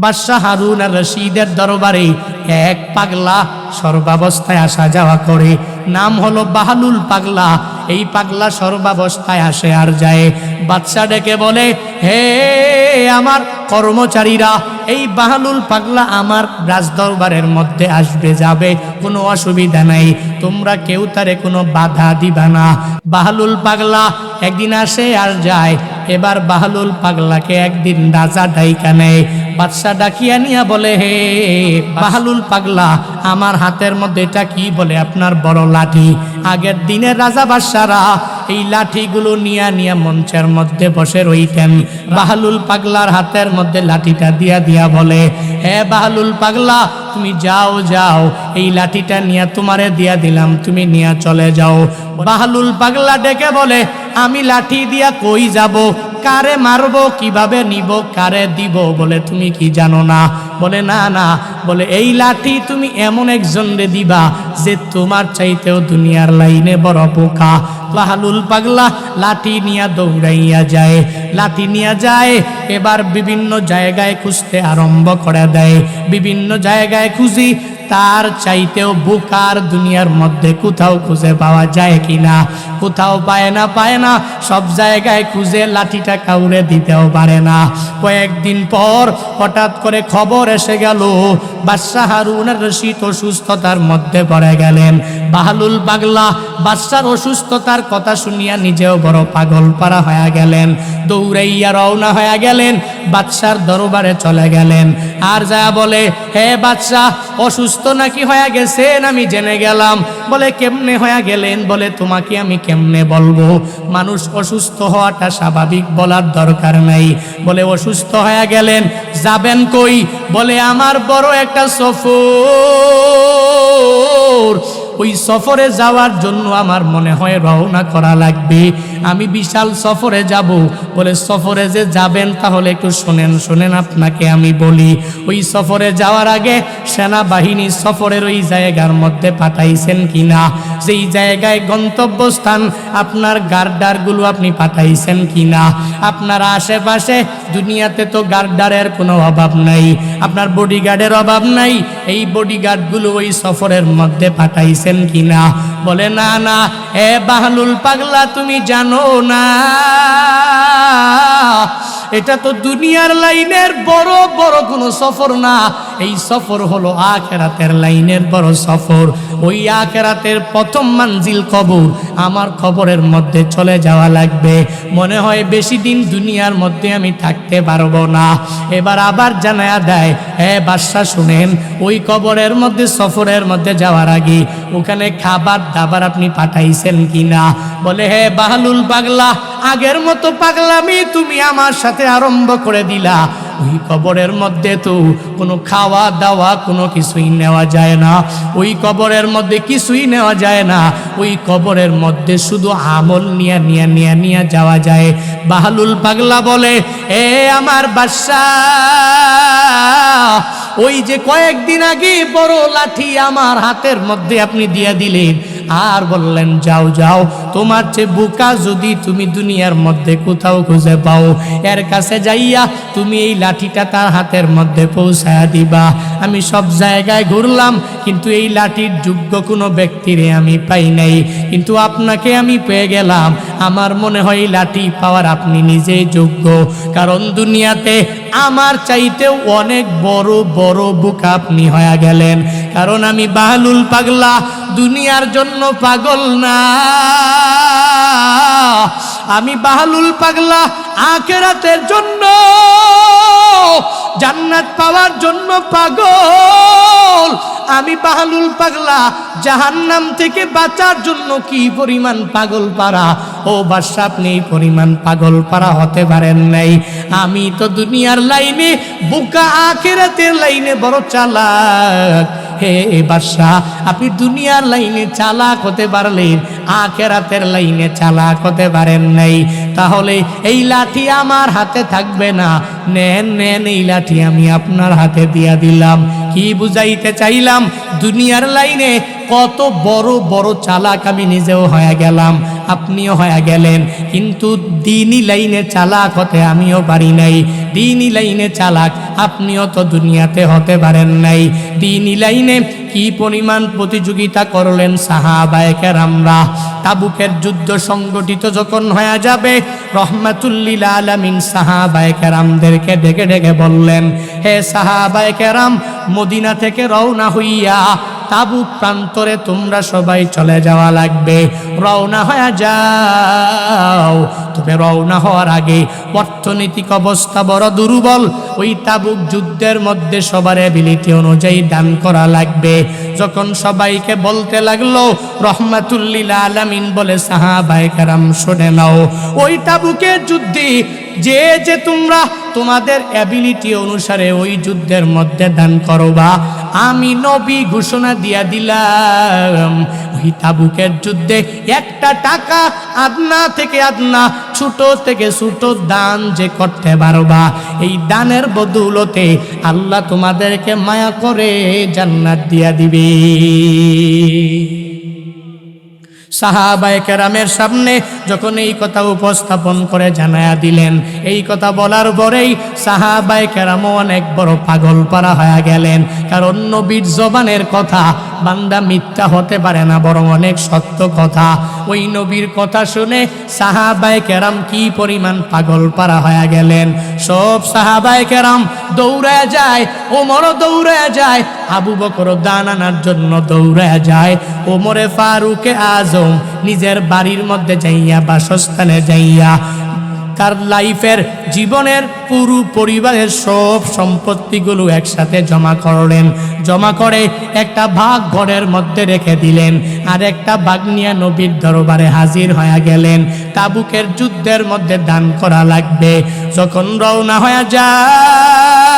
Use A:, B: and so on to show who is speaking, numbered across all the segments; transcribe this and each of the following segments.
A: বাদশাহ হারুন আর রশিদের দরবারে এক পাগলা সর্বাবস্থায় আসা যাওয়া করে, নাম হলো বাহলুল পাগলা। এই পাগলা সর্বাবস্থায় আসে আর যায়। বাদশাহ ডেকে বলে, হে আমার কর্মচারীরা, এই বাহলুল পাগলা আমার রাজদরবারের মধ্যে আসবে যাবে, কোনো অসুবিধা নাই, তোমরা কেউ তারে কোনো বাধা দিবা না। বাহলুল পাগলা একদিন আসে আর যায়। এবার বাহলুল পাগলাকে একদিন রাজা ডাইকা নেয়। বাদশাহ ডাকিয়া নিয়া বলে, হে বাহলুল পাগলা, আমার হাতের মধ্যে এটা কি? বলে, আপনার বড় লাঠি। আগের দিনের রাজা বাদশারা এই লাঠিগুলো নিয়া নিয়া মঞ্চের মধ্যে বসে রইতেন। বাহলুল পাগলার হাতের মধ্যে লাঠিটা দিয়া দিয়া বলে, হে বাহলুল পাগলা, তুমি যাও যাও, এই লাঠিটা নিয়ে তোমারে দিয়া দিলাম, তুমি নিয়ে চলে যাও। বাহলুল পাগলা ডেকে বলে, আমি লাঠি দিয়া কই যাব? কারে মারবো, কিভাবে নিব, কারে দিব? বলে, তুমি কি জানো না? বলে, না না। বলে, এই লাঠি তুমি এমন একজনরে দিবা যে তোমার চাইতেও দুনিয়ার লাইনে বড় বোকা। বাহলুল পাগলা লাঠি নিয়ে দৌড়াইয়া যায়, লাঠি নিয়ে যায়। এবার বিভিন্ন জায়গায় খুঁজতে আরম্ভ করে দেয়। বিভিন্ন জায়গায় খুঁজি, তার চাইতেও বোকার দুনিয়ার মধ্যে কোথাও খুঁজে পাওয়া যায় কিনা। কোথাও পায় না। সব জায়গায় খুঁজে লাঠিটা কাউরে দিতেও পারে না। কয়েকদিন পর হঠাৎ করে খবর এসে গেল, বাদশাহ হারুন আর রশিদ অসুস্থতার মধ্যে পড়ে গেলেন। বাহলুল পাগলা বাদশার অসুস্থতার কথা শুনিয়া নিজেও বড় পাগল পারা হয়ে গেলেন। দৌড়াইয়া রওনা হয়ে গেলেন, বাদশার দরবারে চলে গেলেন। আর যা বলে, হে বাদশাহ, অসুস্থ নাকি হয়ে গেছেন? আমি জেনে গেলাম। বলে, কেমনে হয়ে গেলেন? বলে, তোমাকে আমি কেমনে বলবো? মানুষ অসুস্থ হওয়াটা স্বাভাবিক, বলার দরকার নাই। বলে, অসুস্থ হয়ে গেলেন, যাবেন কই? বলে, আমার বড় একটা সফর, ওই সফরে যাওয়ার জন্য আমার মনে হয় রওনা করা লাগবে, আমি বিশাল সফরে যাব। বলে, সফরে যে যাবেন তাহলে একটু শোনেন আপনাকে আমি বলি। ওই সফরে যাওয়ার আগে সেনাবাহিনী সফরের ওই জায়গার মধ্যে পাঠাইছেন কিনা, যেই জায়গায় গন্তব্যস্থান আপনার গার্ডারগুলো আপনি পাঠাইছেন কিনা। আপনার আশেপাশে দুনিয়াতে তো গার্ডারের কোনো অভাব নাই, আপনার বডিগার্ডের অভাব নাই। এই বডিগার্ডগুলো ওই সফরের মধ্যে পাঠাইছেন কিনা। বলে, না না। এ বাহলুল পাগলা, তুমি জানো না, এটা তো দুনিয়ার লাইনের বড় বড় কোনো সফর না, এই সফর হলো আখিরাতের লাইনের বড় সফর। ওই আখিরাতের প্রথম মঞ্জিল কবর, আমার কবরের মধ্যে চলে যাওয়া লাগবে। মনে হয় বেশি দিন দুনিয়ার মধ্যে আমি থাকতে পারবো না। এবার আবার জানায়া দেয়, হে বাদশা শুনেন, ওই কবরের মধ্যে সফরের মধ্যে যাওয়ার আগে ওখানে খাবার দাবার আপনি পাঠাইছেন কিনা। বলে, হে বাহলুল পাগলা, আগের মতো পাগলামি তুমি আমার সাথে আরম্ভ করে দিলা। ওই কবরের মধ্যে তো কোনো খাওয়া দাওয়া কোনো কিছুই নেওয়া যায় না, ওই কবরের মধ্যে কিছুই নেওয়া যায় না। ওই কবরের মধ্যে শুধু আমল নিয়ে যাওয়া যায়। বাহলুল পাগলা বলে, এ আমার বাদশা, ওই যে কয়েকদিন আগে বড় লাঠি আমার হাতের মধ্যে আপনি দিয়ে দিলেন, আর বললেন যাও যাও, তোমার চেয়ে বোকা যদি তুমি দুনিয়ার মধ্যে কোথাও খুঁজে পাও, এর কাছে যাইয়া তুমি এই লাঠিটা তার হাতের মধ্যে পৌঁছায়া দিবা। আমি সব জায়গায় ঘুরলাম, কিন্তু এই লাঠির যোগ্য কোনো ব্যক্তিরে আমি পাই নাই, কিন্তু আপনাকে আমি পেয়ে গেলাম। আমার মনে হয় লাঠি পাওয়ার আপনি নিজেই যোগ্য, কারণ দুনিয়াতে আমার চাইতেও অনেক বড় বড় বোকা আপনি হয়ে গেলেন। কারণ আমি বাহলুল পাগলা দুনিয়ার জন্য পাগল না, আমি বাহলুল পাগলা আখিরাতের জন্য, জান্নাত পাওয়ার জন্য পাগল। আমি বাহলুল পাগলা জাহান্নাম থেকে বাঁচার জন্য কি পরিমাণ পাগল পারা। ও বাদশা, আপনি এই পরিমাণ পাগল পারা হতে পারেন নাই। আমি তো দুনিয়ার লাইনে বোকা, আখিরাতের লাইনে বড় চালাক। হে বাদশা, আপনি দুনিয়ার লাইনে চালাক হতে পারলেন, আখিরাতের লাইনে চালাক হতে পারেন নাই। তাহলে এই লাঠি আমার হাতে থাকবে না। নেন এই লাঠি আমি আপনার হাতে দিয়া দিলাম। কি বুঝাইতে চাইলাম? দুনিয়ার লাইনে কত বড় বড় চালাক আমি নিজেও হয়ে গেলাম, আপনিও হয়ে গেলেন, কিন্তু দিনই লাইনে চালাক হতে আমিও পারি নাই। দ্বীনি লাইনে চালাক আপনিও তো দুনিয়াতে হতে পারেন নাই। দ্বীনি লাইনে কি পরিমাণ প্রতিযোগিতা করলেন সাহাবায়ে কেরামরা। তাবুকের যুদ্ধ সংগঠিত যখন হয়ে যাবে, রহমাতুল্লিল আলামিন সাহাবায়ে কেরামদেরকে ডেকে ডেকে বললেন, হে সাহাবায়ে কেরাম, মদিনা থেকে রওনা হইয়া তাবুক প্রান্তরে তোমরা সবাই চলে যাওয়া লাগবে, রওনা হয়ে যাও। তবে রওনা হওয়ার আগে অর্থনৈতিক অবস্থা বড় দুর্বল, ওই তাবুক যুদ্ধের মধ্যে সবার এবিলিটি অনুযায়ী দান করা লাগবে। যখন সবাইকে বলতে লাগলো, রহমাতুল্লিল আলামিন বলে, সাহাবায়ে কেরাম শুনে নাও, ওই তাবুকের যুদ্ধে যে যে তোমরা তোমাদের অ্যাবিলিটি অনুসারে ওই যুদ্ধের মধ্যে দান করবা, আমি নবী ঘোষণা দিয়া দিলাম, ওই তাবুকের যুদ্ধে একটা টাকা আদনা থেকে আদনা, ছোট থেকে ছোট দান যে করতে পারবা, এই দানের বদৌলতে আল্লাহ তোমাদেরকে মায়া করে জান্নাত দিয়া দিবে। সাহাবায়ে কেরামের সামনে যখন এই কথা উপস্থাপন করে জানায়া দিলেন, এই কথা বলার পরেই সাহাবায়ে কেরামও অনেক বড় পাগল পারা হয়ে গেলেন। কারণ নবীর জবানের কথা বান্দা মিথ্যা হতে পারে না, বরং অনেক সত্য কথা। ওই নবীর কথা শুনে সাহাবায়ে কেরাম কি পরিমাণ পাগল পারা হয়ে গেলেন। সব সাহাবায়ে কেরাম দৌড়ায় যায়, ওমরও দৌড়ায় যায়, আবু বকর দান আনার জন্য দৌড়ায় যায়, ওমরে ফারুকে আজম নিজের বাড়ির মধ্যে যাইয়া, বাসস্থানে যাইয়া তার লাইফের জীবনের পুরো পরিবারের সব সম্পত্তিগুলো একসাথে জমা করলেন। জমা করে একটা ভাগ ঘরের মধ্যে রেখে দিলেন, আর একটা ভাগ নিয়ে নবীর দরবারে হাজির হয়ে গেলেন। তাবুকের যুদ্ধের মধ্যে দান করা লাগবে। যখন রওনা হয়ে যায়,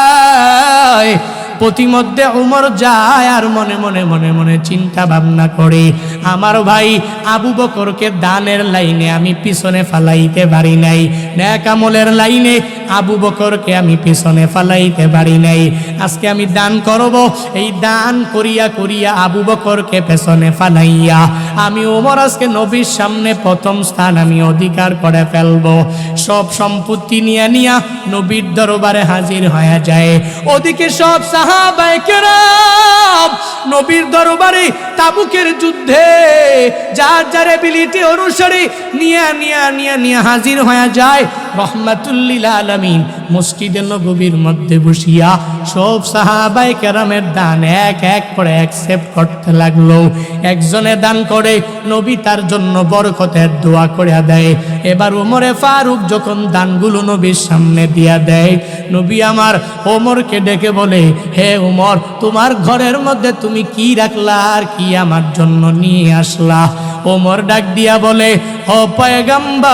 A: প্রতিমধ্যে উমর যায় আর মনে মনে মনে মনে চিন্তা ভাবনা করে, আমার ভাই আবু বকরকে দানের লাইনে আমি পিছনে ফালাইতে পারি নাই, নেক আমলের লাইনে আবু বকরকে আমি পিছনে ফালাইতে পারি নাই। আজকে আমি দান করব, এই দান করিয়া করিয়া আবু বকরকে পেছনে ফালাইয়া আমি ওমর আজকে নবীর সামনে প্রথম স্থান আমি অধিকার করে ফেলব। সব সম্পত্তি নিয়ে নিয়া নবীর দরবারে হাজির হয়ে যায়। ওদিকে সব সাহাবায়ে কেরাম নবীর দরবারে তাবুকের যুদ্ধে যার যার এবিলিটি অনুসারে নিয়ে হাজির হয়ে যায়। রহমাতুল্লিল আলামিন মসজিদে নববীর মধ্যে বসিয়া সব সাহাবায়ে কেরামের দান এক এক করে অ্যাকসেপ্ট করতে লাগলো। একজনে দান করে নবী তার জন্য বরকতের দোয়া করে দেয়। এবার ওমরে ফারুক যখন দানগুলো নবীর সামনে দিয়া দেয়, নবী আমার ওমরকে ডেকে বলে, হে ওমর, তোমার ঘরের মধ্যে তুমি কি রাখলা আর কি আমার জন্য নিয়ে আসলা? ওমর ডাক দিয়া বলে, ও পয়গম্বর,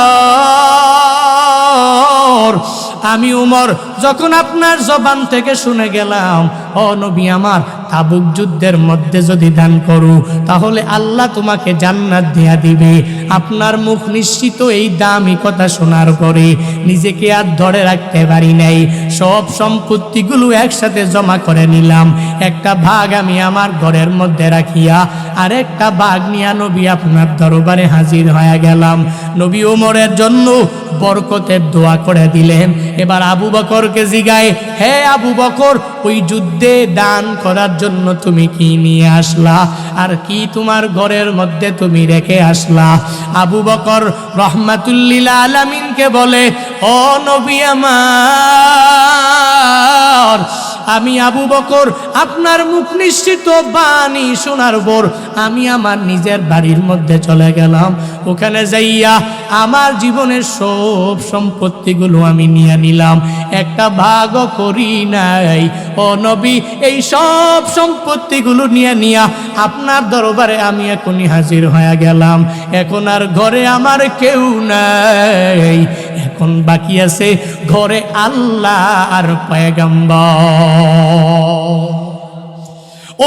A: আমি উমর যখন আপনার জবান থেকে শুনে গেলাম, ও নবী আমার, তাবুক যুদ্ধের মধ্যে যদি দান করু তাহলে আল্লাহ তোমাকে জান্নাত দিয়া দিবে। আপনার মুখ নিশ্চিত এই দামি কথা শোনার পরে নিজেকে আর ধরে রাখতে পারি নাই। সব সম্পত্তিগুলো একসাথে জমা করে নিলাম। একটা ভাগ আমি আমার ঘরের মধ্যে রাখিয়া আর একটা ভাগ নিয়ে নবী আপনার দরবারে হাজির হয়ে গেলাম। নবী ওমরের জন্য বরকতের দোয়া করে দিলেন। এবার আবু বকরকে জিগায়, হে আবু বকর, ওই যুদ্ধে দান করার জন্য তুমি কি নিয়ে আসলা আর কি তোমার ঘরের মধ্যে তুমি রেখে আসলা? আবু বকর রহমাতুল্লিল আলামিনকে বলে, ও নবী আমার, আমি আবু বকর আপনার মুখ নিশ্চিত বাণী শোনার পর আমি আমার নিজের বাড়ির মধ্যে চলে গেলাম। ওখানে যাইয়া আমার জীবনের সব সম্পত্তিগুলো আমি নিয়ে নিলাম, একটা ভাগও করি নাই। ও নবী, এই সব সম্পত্তিগুলো নিয়ে আপনার দরবারে আমি এখনই হাজির হয়ে গেলাম। এখন আর ঘরে আমার কেউ নাই, এখন বাকি আছে ঘরে আল্লাহ আর পয়গম্বর।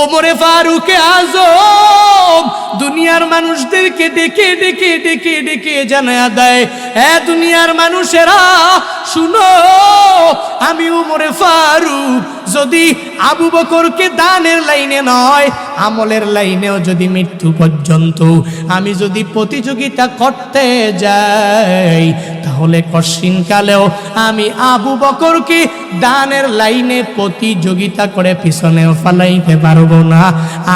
A: ওমরে ফারুকে আজম দুনিয়ার মানুষদেরকে ডেকে ডেকে ডেকে ডেকে জানায়া দেয়, এ দুনিয়ার মানুষেরা শুনো, আমি উমরে ফারুক যদি আবু বকরকে দানের লাইনে নয় আমলের লাইনেও যদি মৃত্যু পর্যন্ত আমি যদি প্রতিযোগিতা করতে যাই তাহলে কশিনকালেও আমি আবু বকরকে দানের লাইনে প্রতিযোগিতা করে পিছনেও ফালাইতে পারবো না,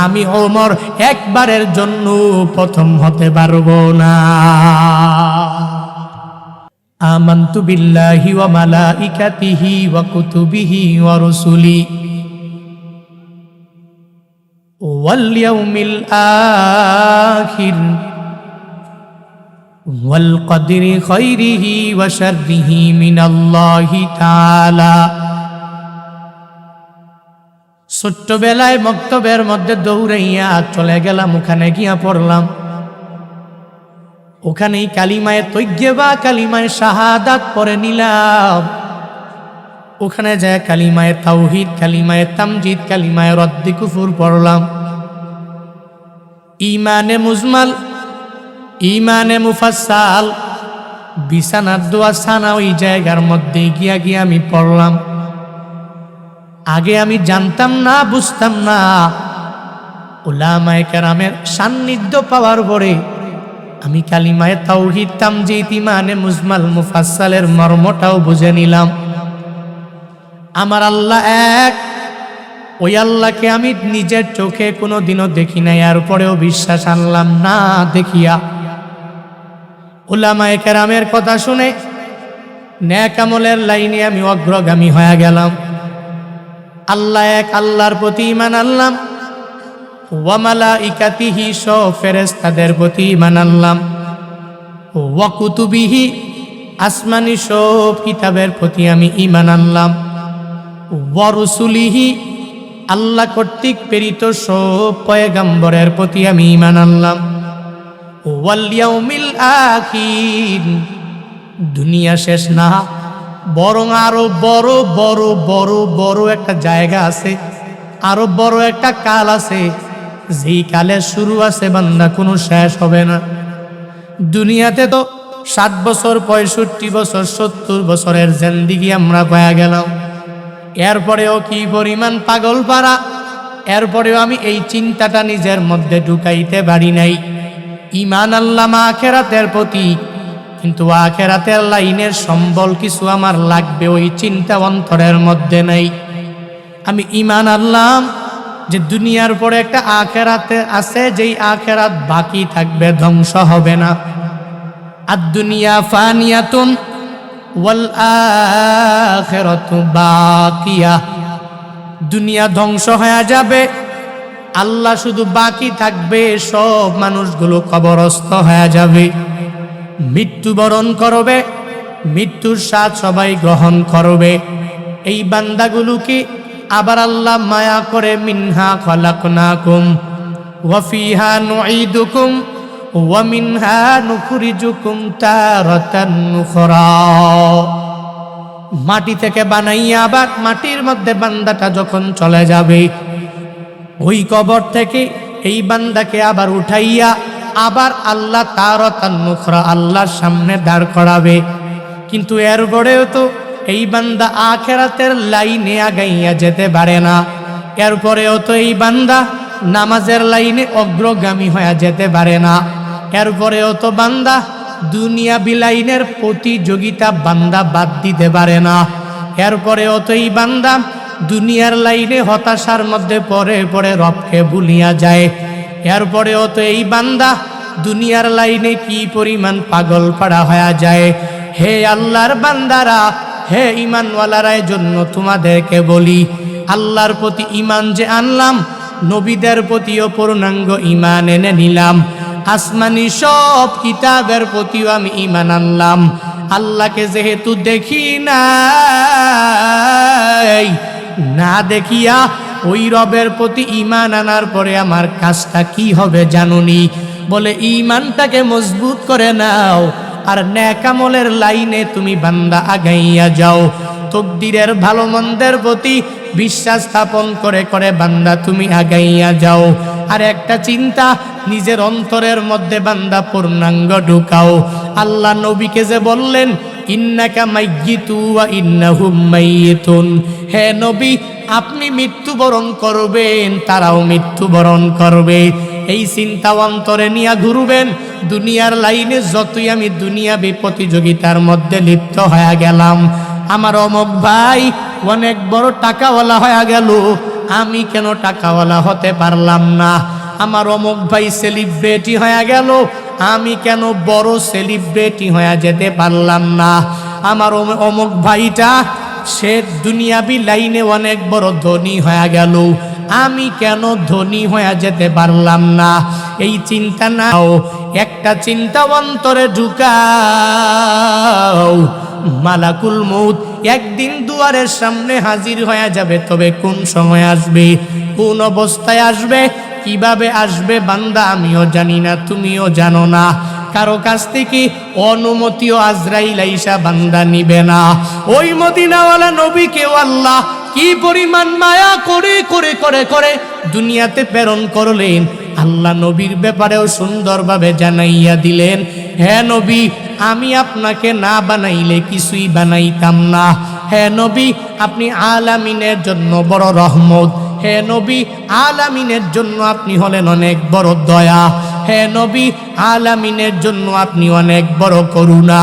A: আমি ওমর একবারের জন্য প্রথম হতে পারবো না। আমানতু বিল্লাহি ওয়া মালাইকাতিহি ওয়া কুতুবিহি ওয়া রুসুলি ওয়াল ইয়াউমিল আখির ওয়াল কদরি খাইরিহি ওয়া শাররিহি মিনাল্লাহি তাআলা। ছোট্টবেলায় মক্তবের মধ্যে দৌড়াইয়া চলে গেলাম, ওখানে গিয়া পড়লাম। ওখানেই কালিমায়ে তৈয়্যিবা কালিমায়ে শাহাদাত পড়ে নিলাম। ওখানে যায় কালিমায়ে তাওহীদ কালিমায়ে তামজিদ কালিমায়ে রদ্দি কুফর পড়লাম। ঈমানে মুজমাল ঈমানে মুফাসসাল বিছানার দোয়া সানা ওই জায়গার মধ্যে গিয়া গিয়া আমি পড়লাম। আগে আমি জানতাম না, বুঝতাম না। উলামায়ে কেরামের সান্নিধ্য পাওয়ার পরে আমি কালিমায়ে তাওহীদ তামজিদ ঈমানে মুজমাল মুফাসসালের মর্মটাও বুঝে নিলাম। আমার আল্লাহ এক, ওই আল্লাহকে আমি নিজের চোখে কোনোদিনও দেখি নাই, এরপরেও বিশ্বাস আনলাম না দেখিয়া। উলামায়ে কেরামের কথা শুনে নেক আমলের লাইনে আমি অগ্রগামী হয়ে গেলাম। আল্লাহ এক, আল্লাহর প্রতি ঈমান আনলাম। ওয়া মালাইকাতিহি সব ফেরেশতাদের প্রতি ঈমান আনলাম। ওয়া কুতুবিহি আসমানি সব কিতাবের প্রতি আমি ঈমান আনলাম। ওয়া রুসুলিহি আল্লাহ কর্তৃক প্রেরিত সব পয়গম্বরের প্রতি আমি ঈমান আনলাম। ওয়াল ইয়াউমিল আখির দুনিয়া শেষ না, বরং আরো বড় বড় বড় বড় একটা জায়গা আছে, আরো বড় একটা কাল আছে, যেই কালে শুরু আছে বান্দা কোনো শেষ হবে না। দুনিয়াতে তো 60 বছর 65 বছর 70 বছরের জিন্দেগি আমরা পায়া গেলাম। এরপরেও কি পরিমাণ পাগল পারা, এরপরেও আমি এই চিন্তাটা নিজের মধ্যে ঢুকাইতে পারি নাই। ঈমান আনলাম আখিরাতের প্রতি, কিন্তু আখিরাতের লাইনের সম্বল কিছু আমার লাগবে, ওই চিন্তা অন্তরের মধ্যে নাই। আমি ঈমান আনলাম যে দুনিয়ার পরে একটা আখিরাতে আছে, যেই আখিরাত বাকি থাকবে, ধ্বংস হবে না। আর দুনিয়া ফানিয়াতুন ওয়াল আখিরাতু বাকিয়া, দুনিয়া ধ্বংস হয়ে যাবে, আল্লাহ শুধু বাকি থাকবে, সব মানুষগুলো কবরস্থ হয়ে যাবে, মৃত্যুবরণ করবে, মৃত্যুর স্বাদ সবাই গ্রহণ করবে। এই বান্দাগুলোকে আবার আল্লাহ মায়া করে মিনহা খলাকনাকুম ওয়া ফিহা নুঈদুকুম ওয়া মিনহা নুখরিজুকুম তারাতান উখরা, মাটি থেকে বানাইয়া আবার মাটির মধ্যে বান্দাটা যখন চলে যাবে, ওই কবর থেকে এই বান্দাকে আবার উঠাইয়া আবার আল্লাহ তারাতান উখরা আল্লাহর সামনে দাঁড় করাবে। কিন্তু এরপরেও তো এই বান্দা আখিরাতের লাইনে আগাইয়া যেতে পারে না, এরপরেও তো এই বান্দা নামাজের লাইনে অগ্রগামী হয়ে যেতে পারে না, এরপরেও তো বান্দা দুনিয়া বিলাইনের প্রতিযোগিতা বান্দা বাদ দিতে পারে না, এরপরেও তো এই বান্দা দুনিয়ার লাইনে হতাশার মধ্যে পড়ে পড়ে রবকে ভুলিয়া যায়, এরপরেও তো এই বান্দা দুনিয়ার লাইনে কি পরিমাণ পাগল পাড়া হয়ে যায়। হে আল্লাহর বান্দারা, হে ঈমানওয়ালার জন্য তোমাদেরকে বলি, আল্লাহর প্রতি ঈমান যে আনলাম, নবীদের প্রতিও পূর্ণাঙ্গ ঈমান এনে নিলাম, আসমানি সব কিতাবের প্রতিও আমি ঈমান আনলাম। আল্লাহকে যেহেতু দেখি নাই, না দেখিয়া ওই রবের প্রতি ঈমান আনার পরে আমার কাজটা কি হবে জানুনি? বলে ঈমানটাকে মজবুত করে নাও, আর নেক আমলের লাইনে তুমি বান্দা আগাইয়া যাও। তকদিরের ভালো মন্দের প্রতি বিশ্বাস স্থাপন করে করে বান্দা তুমি আগাইয়া যাও। আর একটা চিন্তা নিজের অন্তরের মধ্যে বান্দা পূর্ণাঙ্গ ঢুকাও। আল্লাহ নবীকে যে বললেন ইন্নাকা মাইয়িতু ওয়া ইন্নাহুম মাইয়িতুন। হে নবী, আপনি মৃত্যুবরণ করবেন, তারাও মৃত্যুবরণ করবে। এই চিন্তা অন্তরে নিয়ে ঘুরবেন। দুনিয়ার লাইনে যতই আমি দুনিয়াবী প্রতিযোগিতার মধ্যে লিপ্ত হয়ে গেলাম, আমার অমুক ভাই অনেক বড় টাকাওয়ালা হয়ে গেল, আমি কেন টাকাওয়ালা হতে পারলাম না? আমার অমুক ভাই সেলিব্রিটি হয়ে গেল, আমি কেন বড় সেলিব্রিটি হয়ে যেতে পারলাম না? আমার অমুক ভাইটা সে দুনিয়াবী লাইনে অনেক বড় ধনী হয়ে গেল, আমি কেন ধনী হয়ে যেতে পারলাম না? এই চিন্তা নাও, একটা চিন্তা অন্তরে ঢুকাও। মালাকুল মউত একদিন দুয়ারের সামনে হাজির হয়ে যাবে, তবে কোন সময় আসবে, কোন অবস্থায় আসবে, কিভাবে আসবে বান্দা আমিও জানি না, তুমিও জানো না। কারো কাছ থেকে অনুমতিও আজরাইল আইসা বান্দা নিবে না। ওই মদিনাওয়ালা নবীকেও আল্লাহ কি পরিমাণ মায়া করে করে করে করে দুনিয়াতে প্রেরণ করলেন। আল্লাহ নবীর ব্যাপারেও সুন্দরভাবে জানাইয়া দিলেন, হে নবী, আমি আপনাকে না বানাইলে কিছুই বানাইতাম না। হে নবী, আপনি আলামিনের জন্য বড় রহমত। হে নবী, আলামিনের জন্য আপনি হলেন অনেক বড় দয়া। হে নবী, আলামিনের জন্য আপনি অনেক বড় করুণা।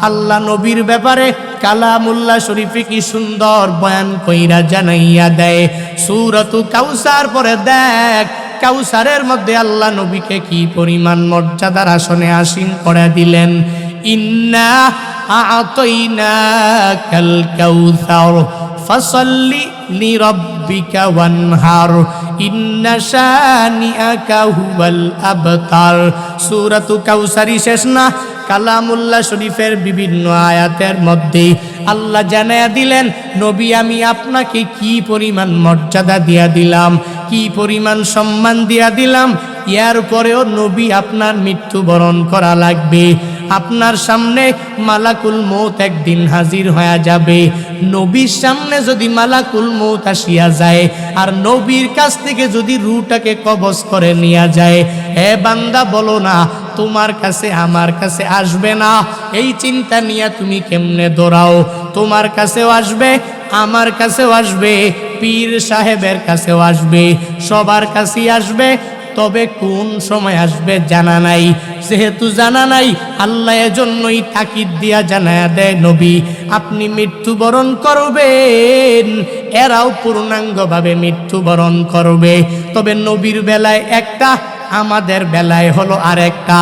A: আল্লাহ নবীর ব্যাপারে কালামুল্লাহ শরীফে কি সুন্দর বয়ান কইরা জানাইয়া দেয়। সূরাতু কাউসার পরে দেখ, কাউসারের মধ্যে আল্লাহ নবীকে কি পরিমাণ মর্যাদার আসনে আসীন করে দিলেন। ইন্না আ'তাইনাকাল কাউসার ফাসাল্লি লিরাব্বিকা ওয়ানহার ইন্না শানিআকা হুয়াল আবতার। সূরাতু কাউসারই শেষ না, কালামুল্লাহ শরীফের বিভিন্ন আয়াতের মধ্যে আল্লাহ জানায়া দিলেন, নবী আমি আপনাকে কি পরিমাণ মর্যাদা দিয়া দিলাম, কি পরিমাণ সম্মান দিয়া দিলাম। এর পরেও নবী আপনার মৃত্যুবরণ করা লাগবে। আপনার সামনে মালাকুল মউত একদিন হাজির হয়ে যাবে। নবীর সামনে যদি মালাকুল মউত আসিয়া যায় আর নবীর কাছ থেকে যদি রূহটাকে কবজ করে নিয়ে যায়, হে বান্দা বলো না তোমার কাছে আমার কাছে আসবে না? এই চিন্তা নিয়ে তুমি কেমনে দৌড়াও? তোমার কাছেও আসবে, আমার কাছেও আসবে, পীর সাহেবের কাছেও আসবে, সবার কাছেই আসবে। তবে কোন সময় আসবে জানা নাই। যেহেতু জানা নাই, আল্লাহ এজন্যই তাকিদ দিয়া জানায়া দেয়, নবী আপনি মৃত্যুবরণ করবেন। এরাও পূর্ণাঙ্গভাবে মৃত্যুবরণ করবে। তবে নবীর বেলায় একটা, আমাদের বেলায় হলো আরেকটা।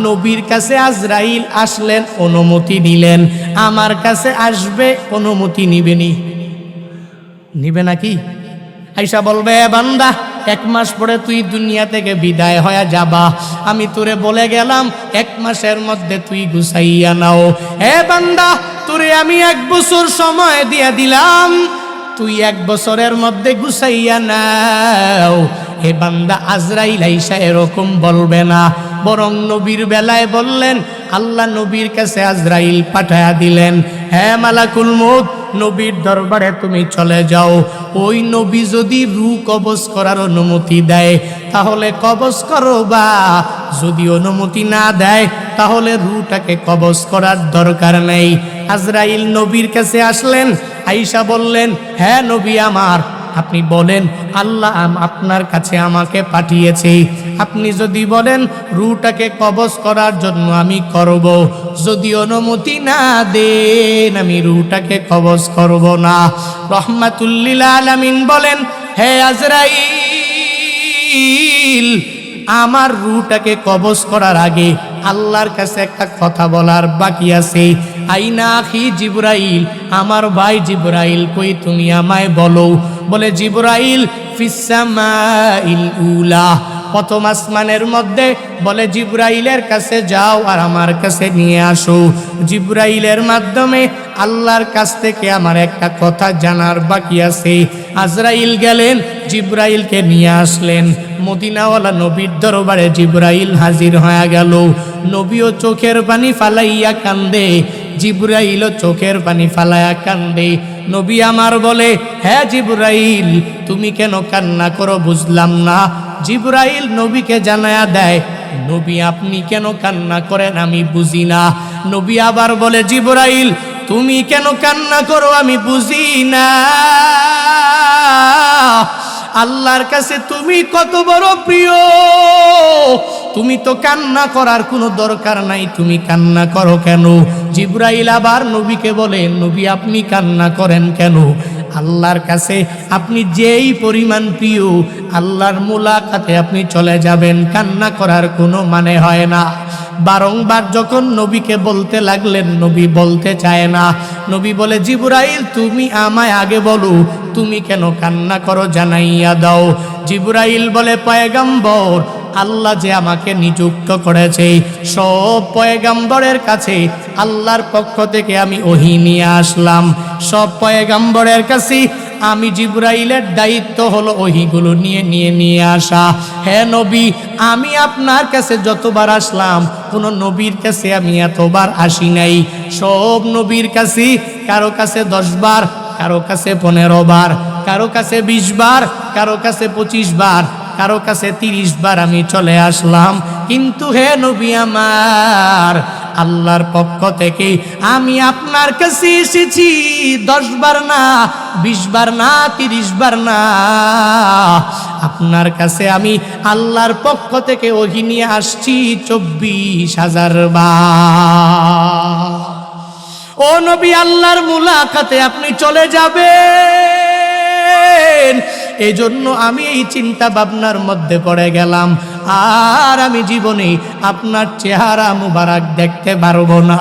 A: নবীর কাছে আজরাইল আসলেন, অনুমতি দিলেন, আমার কাছে আসবে, অনুমতি নিবেনি, নিবে নাকি? আইসা বলবে, বান্দা 1 মাস পরে তুই দুনিয়া থেকে বিদায় হয়ে যাবা, আমি তোরে বলে গেলাম 1 মাসের মধ্যে তুই গুছাইয়া নাও। হে বান্দা, তোরে আমি 1 বছর সময় দিয়ে দিলাম, তুই 1 বছরের মধ্যে গুছাইয়া নাও। হে বান্দা, আজরাইল আইসা এরকম বলবে না, বরং নবীর বেলায় বললেন, আল্লাহ নবীর কাছে আজরাইল পাঠায়া দিলেন, হে মালাকুল মউত, নবীর দরবারে তুমি চলে যাও। ওই নবী যদি রূহ কবজ করার অনুমতি দেয় তাহলে কবজ করবা, যদি অনুমতি না দেয় তাহলে রূহটাকে কবজ করার দরকার নেই। আজরাইল নবীর কাছে আসলেন, আয়েশা বললেন, হ্যাঁ নবী আমার, আপনি বলেন, আল্লাহ আপনার কাছে আমাকে পাঠিয়েছে। আপনি যদি বলেন রূহটাকে কবজ করার জন্য আমি করব, যদি অনুমতি না দেন আমি রূহটাকে কবজ করব না। রহমাতুল লিল আলামিন বলেন, হে আজরাইল, আমার রূহটাকে কবজ করার আগে আল্লাহর কাছে একটা কথা বলার বাকি আছে। আইনা আখি জিবরাইল, আমার ভাই জিবরাইল কই, তুমি আমায় বলো। বলে, জিবরাইল ফিস সামাইল উলা, প্রথম আসমানের মধ্যে। বলে, জিবরাইলের কাছে যাও আর আমার কাছে নিয়ে আসো। জিবরাইলের মাধ্যমে আল্লাহর কাছ থেকে আমার একটা কথা জানার বাকি আছে। আজরাইল গেলেন, জিবরাইলকে নিয়ে আসলেন। মদিনাওয়ালা নবীর দরবারে জিবরাইল হাজির হয়ে গেল। নবীও চোখের পানি ফালাইয়া কান্দে, জিবরাইলও চোখের পানি ফালাইয়া কান্দে। নবী আমার বলে, হ্যাঁ জিবরাইল, তুমি কেন কান্না করো বুঝলাম না। জিবরাইল নবীকে জানায়া দেয়, নবী আপনি কেন কান্না করেন আমি বুঝি না। নবী আবার বলে, জিবরাইল তুমি কেন কান্না করো আমি বুঝি না। আল্লাহর কাছে তুমি কত বড় প্রিয়, তুমি তো কান্না করার কোনো দরকার নাই, তুমি কান্না করো কেন? জিবরাইল আবার নবীকে বলে, নবী আপনি কান্না করেন কেন? আল্লাহর কাছে আপনি যেই পরিমাণ প্রিয়, আল্লাহর মুলাকাতে আপনি চলে যাবেন, কান্না করার কোনো মানে হয় না। বারংবার যখন নবীকে বলতে লাগলেন, নবী বলতে চায় না। নবী বলে, জিবরাইল তুমি আমায় আগে বলো, তুমি কেন কান্না করো জানাইয়া দাও। জিবরাইল বলে, পয়গম্বর আল্লাহ যে আমাকে নিযুক্ত করেছে, সব পয়গম্বরের কাছে আল্লাহর পক্ষ থেকে আমি ওহী নিয়ে আসলাম। সব পয়গম্বরের কাছে আমি জিবরাইলের দায়িত্ব হলো ওহীগুলো নিয়ে আসা। হে নবী, আমি আপনার কাছে যতবার আসলাম, কোনো নবীর কাছে আমি এতবার আসি নাই। সব নবীর কাছে কারো কাছে 10 বার, কারো কাছে 15 বার, কারো কাছে 20 বার, কারো কাছে 25 বার, কারো কাছে 30 বার আমি চলে আসলাম। কিন্তু হে নবী আমার, আল্লাহর পক্ষ থেকে আমি আপনার কাছে এসেছি 10 বার না, 20 বার না, 30 বার না, আপনার কাছে আমি আল্লাহর পক্ষ থেকে ওহী নিয়ে আসছি 24,000 বার। ও নবী, আল্লাহর মুলাকাতে আপনি চলে যাবেন, এজন্য আমি এই চিন্তা ভাবনার মধ্যে পড়ে গেলাম, আর আমি জীবনে আপনার চেহারা মুবারক দেখতে পারবো না।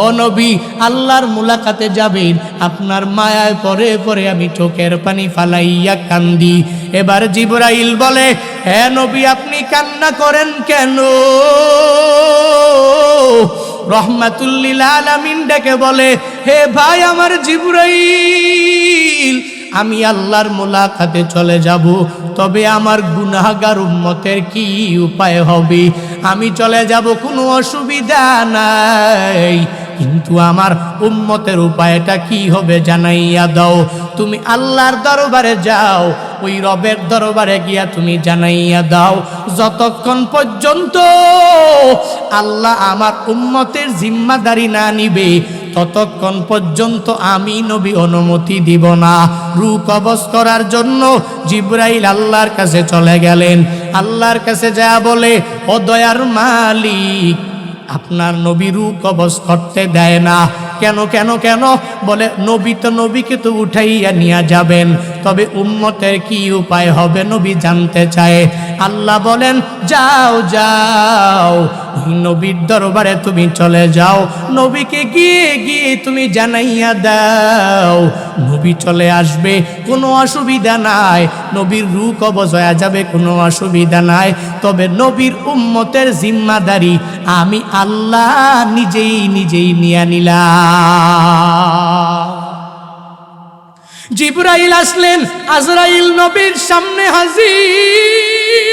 A: ও নবী, আল্লাহর মুলাকাতে যাবেন, আপনার মায়ায় পরে পরে আমি চোখের পানি ফালাইয়া কান্দি। এবার জিবরাইল বলে, হে নবী আপনি কান্না করেন কেন? রহমাতুল লিল আলামিন ডেকে বলে, হে ভাই আমার জিবরাইল, আমি আল্লাহর মুলাকাতে চলে যাব, তবে আমার গুনাহগার উম্মতের কি উপায় হবে? আমি চলে যাব, কোনো অসুবিধা নাই, কিন্তু আমার উম্মতের উপায়টা কি হবে জানাইয়া দাও। তুমি আল্লাহর দরবারে যাও, ওই রবের দরবারে গিয়া তুমি জানাইয়া দাও, যতক্ষণ পর্যন্ত আল্লাহ আমার উম্মতের জিম্মাদারি না নিবে, ততক্ষণ পর্যন্ত আমি নবী অনুমতি দিব না। রূহ কবজ করার জন্য জিবরাইল আল্লাহর কাছে চলে গেলেন। আল্লাহর কাছে যা বলে, ও দয়ার মালিক, আপনার নবী রূহ কবজ করতে দেয় না। কেন কেন কেন? বলে, নবী তো নবীকে তো উঠাইয়া নিয়ে যাবেন, তবে উম্মতের কি উপায় হবে নবী জানতে চায়। আল্লাহ বলেন, যাও যাও, ওই নবীর দরবারে তুমি চলে যাও, নবীকে গিয়ে গিয়ে তুমি জানাইয়া দাও, নবী চলে আসবে, কোনো অসুবিধা নাই, নবীর রূহ কবজ হয়ে যাবে, কোনো অসুবিধা নাই, তবে নবীর উম্মতের জিম্মাদারি আমি আল্লাহ নিজেই নিয়ে নিলাম। জিবরাইল আসলেন, আজরাইল নবীর সামনে হাজির।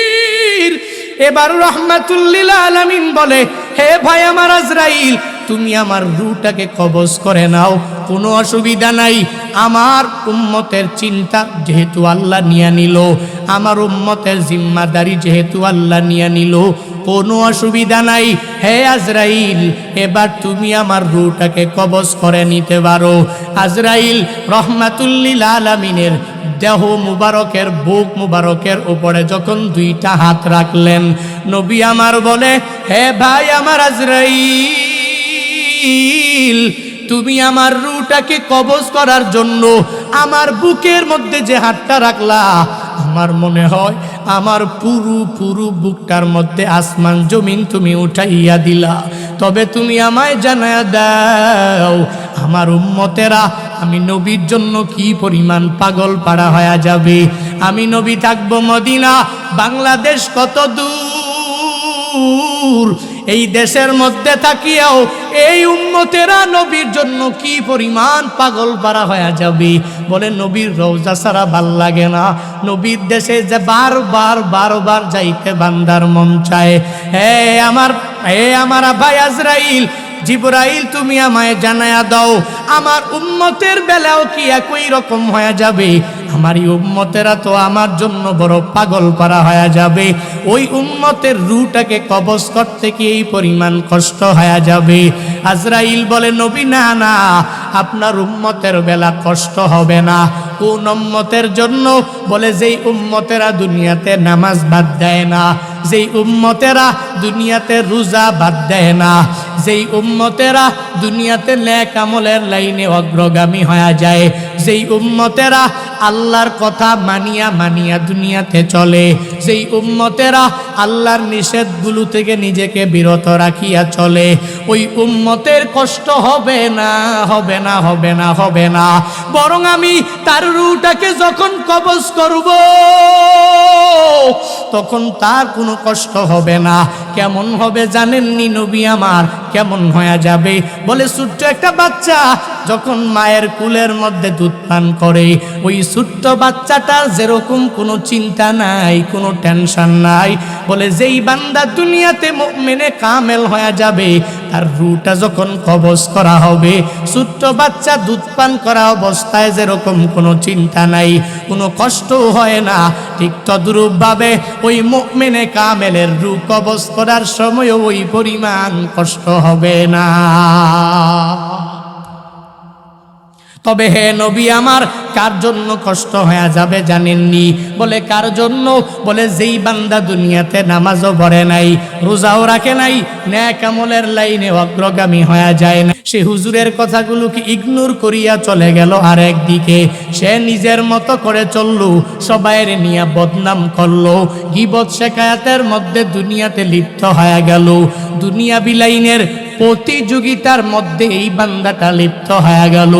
A: এবার রহমাতুল লিল আলামিন বলে, হে ভাই আমার আজরাইল, তুমি আমার রূহটাকে কবজ করে নাও, কোনো অসুবিধা নাই। আমার উম্মতের চিন্তা যেহেতু আল্লাহ নিয়ে নিল, আমার উম্মতের জিম্মাদারি যেহেতু আল্লাহ নিয়ে নিল, কোনো অসুবিধা নাই। হে আজরাইল, এবার তুমি আমার রূহটাকে কবজ করে নিতে পারো। আজরাইল রহমাতুল লিল আলামিনের দেহ মুবারকের, বুক মুবারকের উপরে যখন 2টা হাত রাখলেন, নবী আমার বলে, হে ভাই আমার আজরাইল, তুমি আমার রূহটাকে কবজ করার জন্য আমার বুকের মধ্যে যে হাতটা রাখলা, আমার মনে হয় আমার পুরো বুকটার মধ্যে আসমান জমিন তুমি উঠাইয়া দিলা। তবে তুমি আমায় জানায়া দাও, আমার উম্মতেরা আমি নবীর জন্য কি পরিমাণ পাগল পাড়া হয়ে যাবে। আমি নবী থাকবো মদিনা, বাংলাদেশ কত দূর, এই দেশের মধ্যে থাকিয়াও এই উম্মতেরা নবীর জন্য কি পরিমাণ পাগল পারা হয়ে যাবে। বলে, নবীর রওজা ছাড়া ভাল লাগে না, নবীর দেশে যে বারবার যাইতে বান্দার মন চায়। হে আমার ভাই আজরাইল, জিবরাইল তুমি আমায় জানায়া দাও, আমার উম্মতের বেলাও কি একই রকম হয়ে যাবে? আমার আমারই উম্মতেরা তো আমার জন্য বড় পাগল করা হয়ে যাবে, ওই উম্মতের রূহটাকে কবজ করতে কি এই পরিমাণ কষ্ট হয়ে যাবে। আজরাইল বলে নবী না না, আপনার উম্মতের বেলা কষ্ট হবে না। কোন উম্মতের জন্য? বলে যেই উম্মতেরা দুনিয়াতে নামাজ বাদ দেয় না, যেই উম্মতেরা দুনিয়াতে রোজা বাদ দেয় না, যেই উম্মতেরা দুনিয়াতে নেক আমলের লাইনে অগ্রগামী হয়ে যায়, যেই উম্মতেরা আল্লাহর কথা মানিয়া মানিয়া দুনিয়াতে চলে, যেই উম্মতেরা আল্লাহর নিষেধগুলো থেকে নিজেকে বিরত রাখিয়া চলে, ওই উম্মতের কষ্ট হবে না, হবে না, হবে না, হবে না। বরং আমি তার রূহটাকে যখন কবজ করব তখন তার কোনো কষ্ট হবে না। কেমন হবে জানেননি নবী আমার? কেমন হয়ে যাবে? বলে ছোট্ট একটা বাচ্চা যখন মায়ের কুলের মধ্যে দুধ পান করে, ওই ছোট্ট বাচ্চাটার যেরকম কোনো চিন্তা নাই, কোনো টেনশন নাই, বলে যেই বান্দা দুনিয়াতে মুমিনে কামেল হয়ে যাবে, তার রূহটা যখন কবজ করা হবে, ছোট্ট বাচ্চা দুধ পান করা অবস্থায় যেরকম কোনো চিন্তা নাই, কোনো কষ্ট হয় না, ঠিক তদ্রূপভাবে ওই মুমিনে কামেলের রূহ কবজ করার সময় ওই পরিমাণ কষ্ট হবে না। তবে হে নবী আমার, কার জন্য কষ্ট হয়ে যাবে জানেননি? বলে কার জন্য? বলে যেই বান্দা দুনিয়াতে নামাজও পড়ে নাই, রোজাও রাখে নাই, নেক আমলের লাইনে অগ্রগামী হয়ে যায় না, সে হুজুরের কথাগুলোকে ইগনোর করিয়া চলে গেল আর একদিকে, সে নিজের মতো করে চললো, সবাইয়ের নিয়ে বদনাম করলো, গীবত শেখায়াতের মধ্যে দুনিয়াতে লিপ্ত হয়ে গেল, দুনিয়া বিলাইনের প্রতিযোগিতার মধ্যে এই বান্দাটা লিপ্ত হয়ে গেল।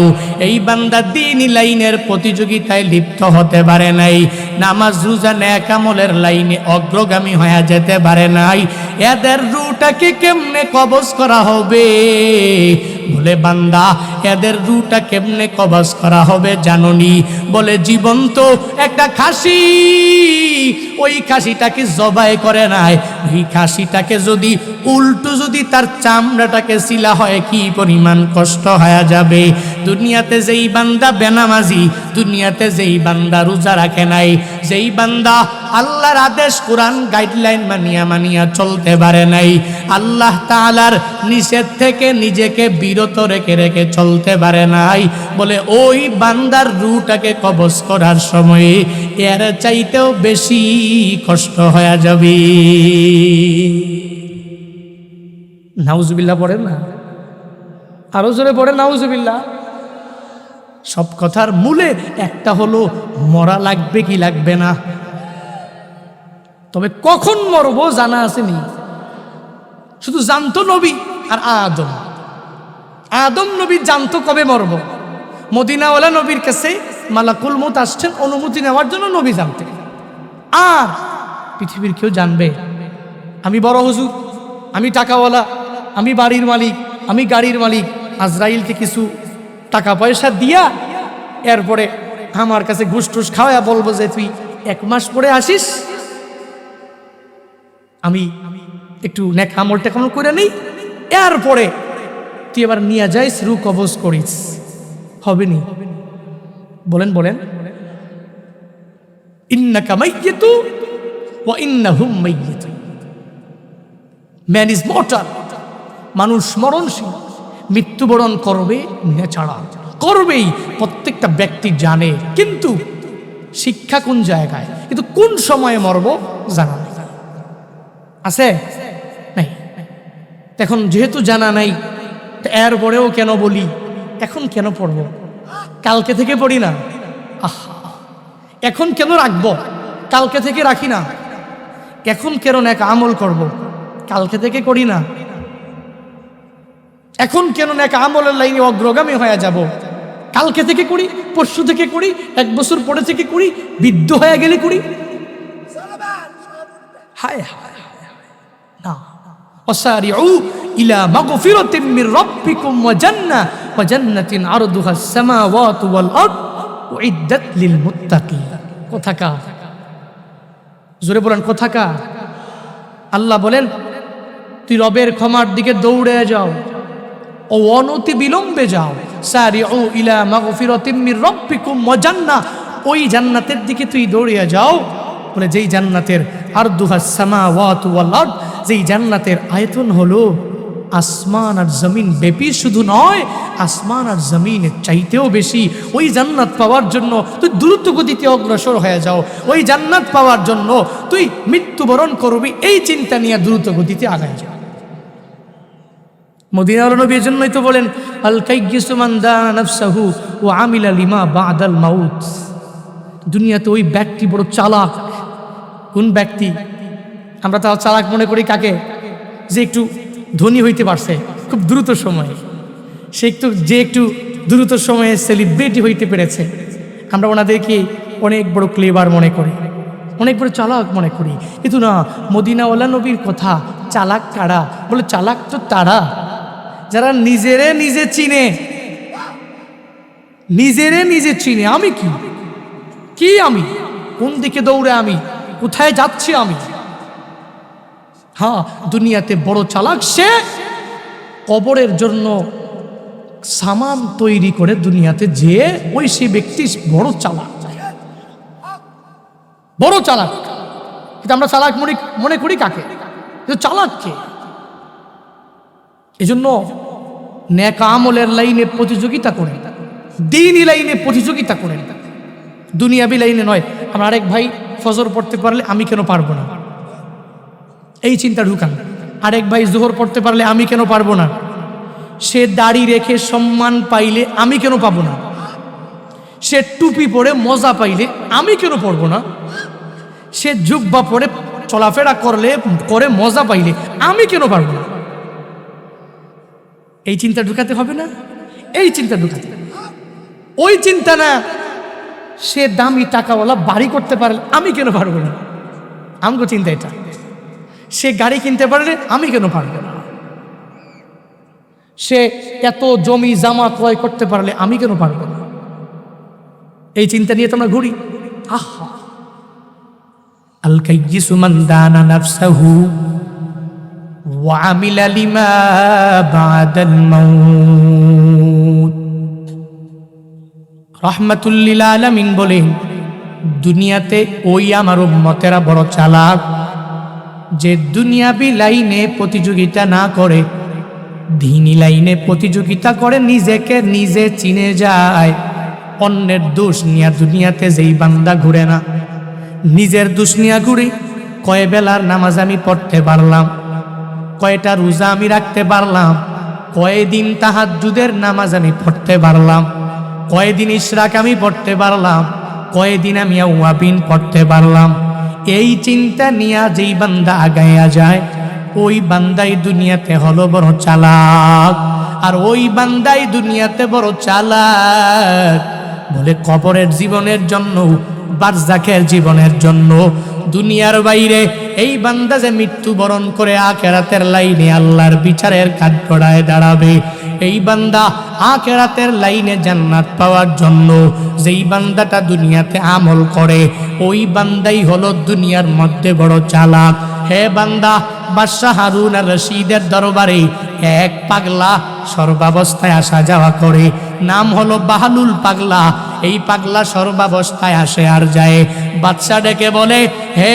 A: এই বান্দা দ্বীনি লাইনের প্রতিযোগিতায় লিপ্ত হতে পারে নাই, নামাজ রোজা নেক আমলের লাইনে অগ্রগামী হয়ে যেতে পারে নাই। এদের রূহটাকে কেমনে কবজ করা হবে? বলে বান্দা, এদের রূহটা কেমনে কবজ করা হবে জাননি? বলে জীবন্ত একটা খাসি, ওই খাসিটাকে জবাই করে নাই, ওই খাসিটাকে যদি উল্টো যদি তার চামড়াটাকে সিলা হয়, কি পরিমাণ কষ্ট হয়ে যাবে। দুনিয়াতে যেই বান্দা বেনামাজি, দুনিয়াতে যেই বান্দা রোজা রাখে নাই, যেই বান্দা আল্লাহর আদেশ কোরআন গাইডলাইন মানিয়া মানিয়া চলতে পারে নাই, আল্লাহ তাআলার নিষেধ থেকে নিজেকে বিরত রেখে রেখে চলতে পারে নাই, বলে ওই বান্দার রূহটাকে কবজ করার সময়ে এর চাইতেও বেশি কষ্ট হয়ে যাবে। নাউজুবিল্লাহ পড়েন না? আরো জোরে পড়ে নাউজুবিল্লাহ। সব কথার মূলে একটা হলো, মরা লাগবে কি লাগবে না? তবে কখন মরবো জানা আসেনি, শুধু জানতো নবী আর আদম। আদম নবী জানতো কবে মরব। মদিনাওয়ালা নবীর কাছে মালাকুল মউত আসছেন অনুমতি নেওয়ার জন্য, নবী জানতেন। আর পৃথিবীর কেউ জানবে আমি বড় হুজুর, আমি টাকাওয়ালা, আমি বাড়ির মালিক, আমি গাড়ির মালিক, আজরাইলকে কিছু টাকা পয়সা দিয়া এরপরে আমার কাছে ঘুষ টুস খাওয়া বলবো যে তুই 1 মাস পরে আসিস, আমি একটু নেক আমল টেকামল করে নেই, এরপরে তুই এবার নিয়ে যাইস, রূহ কবজ করিস, হবে নি? বলেন বলেন। ইন্নাকা মাইয়িতু ওয়া ইন্নাহুম মাইয়িতুন। ম্যান ইজ মর্টাল, মানুষ মরণশীল, মৃত্যুবরণ করবে, ন্যাচারাল করবেই, প্রত্যেকটা ব্যক্তি জানে। কিন্তু শিক্ষা কোন জায়গায়, কিন্তু কোন সময়ে মরব জানা নেই, আছে নাই? এখন যেহেতু জানা নাই, এরপরেও কেন বলি, এখন কেন পড়ব, কালকে থেকে পড়ি না, আহা এখন কেন রাখবো, কালকে থেকে রাখি না, এখন কেন নেক আমল করব, কালকে থেকে করি না, এখন কেন নেক আমলের লাইনে অগ্রগামী হয়ে যাব, কালকে থেকে করি, পরশু থেকে করি, 1 বছর পরে থেকে করি, বৃদ্ধ হয়ে গেলে করি। হায় হায় না। ওয়াসারিউ ইলা মাগফিরাতিম মির রাব্বিকুম ওয়া জান্নাতিন আরদুহাস সামাওয়াতু ওয়াল আরদ উইদ্দাত লিল মুত্তাকিন। কোথাকা? জোরে বলেন কোথাকা? আল্লাহ বলেন তুই রবের ক্ষমার দিকে দৌড়ে যাও ও অনতি বিলম্বে যাও। সারিউ ইলা মাগফিরাতিম মির রাব্বিকুম ওয়া জান্নাহ, ওই জান্নাতের দিকে তুই দৌড়িয়ে যাও। বলে যেই জান্নাতের আরদুহাস সামাওয়াতু ওয়াল আরদ, যেই জান্নাতের আয়তন হলো আসমান আর জমিন ব্যাপী, শুধু নয় আসমান আর জমিনের চাইতেও বেশি। ওই জান্নাত পাওয়ার জন্য তুই দ্রুত গতিতে অগ্রসর হয়ে যাও। ওই জান্নাত পাওয়ার জন্য তুই মৃত্যুবরণ করবি, এই চিন্তা নিয়ে দ্রুত গতিতে আগায় যাও। মদিনার নবী এজন্যই তো বলেন আল কাইয়িসু মান দানা নাফসাহু ওয়া আমিলা লিমা বাদাল মাউত। দুনিয়াতে ওই ব্যক্তি বড় চালাক। কোন ব্যক্তি? আমরা তাও চালাক মনে করি কাকে? যে একটু ধনী হইতে পারছে খুব দ্রুত সময়ে, সে একটু দ্রুত সময়ে সেলিব্রিটি হইতে পেরেছে, আমরা ওনাদেরকে অনেক বড় ক্লেভার মনে করি, অনেক বড় চালাক মনে করি। কিন্তু না, মদিনাওয়ালা নবীর কথা, চালাক কারা? বলে চালাক তো তারা যারা নিজেরে নিজে চিনে, নিজেরে নিজে চিনে। আমি কি আমি, কোন দিকে দৌড়ে আমি, কোথায় যাচ্ছি আমি। হ্যাঁ, দুনিয়াতে বড় চালাক সে, কবরের জন্য সামান তৈরি করে দুনিয়াতে যে ওই সে ব্যক্তি বড় চালাক, বড় চালাক। কিন্তু আমরা চালাক মনে করি কাকে? চালাককে। এজন্য নেক আমলের লাইনে প্রতিযোগিতা করেন, দ্বীনি লাইনে প্রতিযোগিতা করেন, দুনিয়াবি লাইনে নয়। আমার আরেক ভাই ফজর পড়তে পারলে আমি কেন পারবো না, এই চিন্তা ঢুকান। আরেক ভাই জোহর পড়তে পারলে আমি কেন পারবো না, সে দাড়ি রেখে সম্মান পাইলে আমি কেন পাবো না, সে টুপি পরে মজা পাইলে আমি কেন পড়বো না, সে জুব্বা পরে চলাফেরা করে মজা পাইলে আমি কেন পারবো না। এই চিন্তা ঢুকাতে হবে না, এই চিন্তা ঢুকাতে। ওই চিন্তা না, সে দামি টাকাওয়ালা বাড়ি করতে পারলে আমি কেন পারবো না, আমগো চিন্তা এটা। সে গাড়ি কিনতে পারলে আমি কেন পারবো না, সে এত জমি জামা ক্রয় করতে পারলে আমি কেন পারবো না। এই চিন্তা নিয়ে তোমরা ঘুরি। আহা, আল কাইয়িসু মান দানা নাফসাহু ওয়া আমিলা লিমা বাদাল মাউত। রাহমাতুল লিল আলামিন বলেন, দুনিয়াতে ওই আমার উম্মতেরা বড় চালাক যে দুনিয়াবি লাইনে প্রতিযোগিতা না করে দ্বীনি লাইনে প্রতিযোগিতা করে, নিজেকে নিজে চিনে যায়। অন্যের দোষ নিয়ে দুনিয়াতে যেই বান্দা ঘুরে না, নিজের দোষ নিয়ে ঘুরে। কয় বেলার নামাজ আমি পড়তে পারলাম, কয়টা রোজা আমি রাখতে পারলাম, কয়দিন তাহাজ্জুদের নামাজ আমি পড়তে পারলাম, কয়দিন ইশরাক আমি পড়তে পারলাম, কয়দিন আমি আওয়াবিন পড়তে পারলাম। এই চিন্তা নিয়ে যেই বান্দা আগাইয়া যায়, ওই বান্দাই দুনিয়াতে হলো বড় চালাক। আর ওই বান্দাই দুনিয়াতে বড় চালাক বলে কবরের জীবনের জন্য, বারজাখের জীবনের জন্য, দুনিয়ার বাইরে এই বান্দা যে মৃত্যুবরণ করে আখিরাতের লাইনে আল্লাহর বিচারের কাঠগড়ায় দাঁড়াবে, এই বান্দা আখিরাতের লাইনে জান্নাত পাওয়ার জন্য যেই বান্দাটা দুনিয়াতে আমল করে, ওই বান্দাই হলো দুনিয়ার মধ্যে বড় চালাক। হে বান্দা, বাদশাহ হারুন আর রশিদের দরবারে এক পাগলা সর্বাবস্থায় আসা যাওয়া করে, নাম হলো বাহলুল পাগলা। এই পাগলা সর্বাবস্থায় আসে আর যায়। বাদশা ডেকে বলে, হে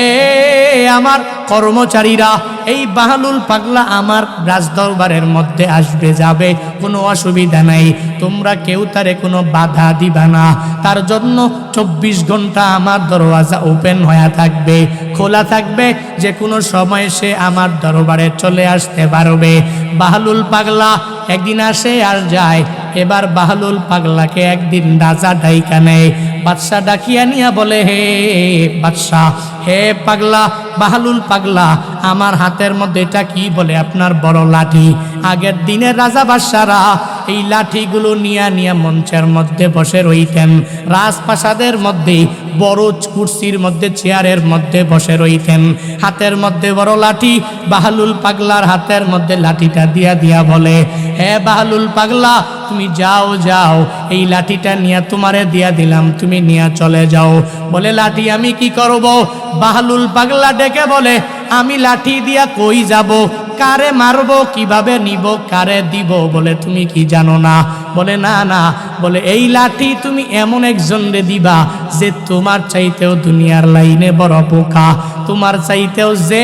A: আমার কর্মচারীরা, এই বাহলুল পাগলা আমার রাজদরবারের মধ্যে আসবে যাবে, কোনো অসুবিধা নাই, তোমরা কেউ তারে কোনো বাধা দিবা না। তার জন্য 24 ঘন্টা আমার দরওয়াজা ওপেন হয়ে থাকবে, খোলা থাকবে, যে কোনো সময় সে আমার দরবারে চলে আসতে পারবে। বাহলুল পাগলা একদিন আসে আর যায়। এবার বাহলুল পাগলাকে একদিন রাজা ডাইকা নেয়। বাদশা ডাকিয়া নিয়া বলে, হে বাদশা, হে পাগলা, বাহলুল পাগলা, আমার হাতের মধ্যে এটা কি? বলে আপনার বড় লাঠি। আগের দিনের রাজা বাদশারা এই লাঠিগুলো নিয়া মঞ্চের মধ্যে বসে রইতেন, রাজপ্রাসাদের মধ্যে বড় কুরসির মধ্যে চেয়ারের মধ্যে বসে রইতেন, হাতের মধ্যে বড় লাঠি। বাহলুল পাগলার হাতের মধ্যে লাঠিটা দিয়া বলে, হে বাহলুল পাগলা, তুমি যাও, এই লাঠিটা নিয়ে তোমারে দিয়া দিলাম, তুমি নিয়ে চলে যাও। বলে, লাঠি আমি কি করব? বাহলুল পাগলা ডেকে বলে, আমি লাঠি দিয়া কই যাব, কারে মারবো, কিভাবে নিব, কারে দিব? বলে তুমি কি জানো না? বলে না না। বলে এই লাঠি তুমি এমন একজনরে দিবা যে তোমার চাইতেও দুনিয়ার লাইনে বড় বোকা, তোমার চাইতেও যে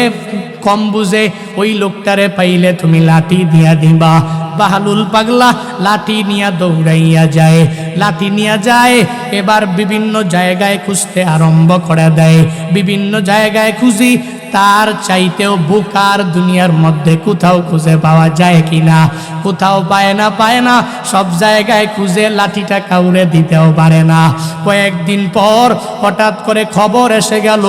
A: কম বুঝে, ওই লোকটারে পাইলে তুমি লাঠি দিয়া দিবা। বাহলুল পাগলা লাঠি নিয়া দৌড়াইয়া যায়, লাঠি নিয়া যায়। এবার বিভিন্ন জায়গায় খুঁজতে আরম্ভ করে দেয়, বিভিন্ন জায়গায় খুঁজি, তার চাইতেও বোকার দুনিয়ার মধ্যে কোথাও খুঁজে পাওয়া যায় কিনা? কোথাও পায় না, পায় না। সব জায়গায় খুঁজে লাঠিটা কাউরে দিতেও পারে না। কয়েকদিন পর হঠাৎ করে খবর এসে গেল,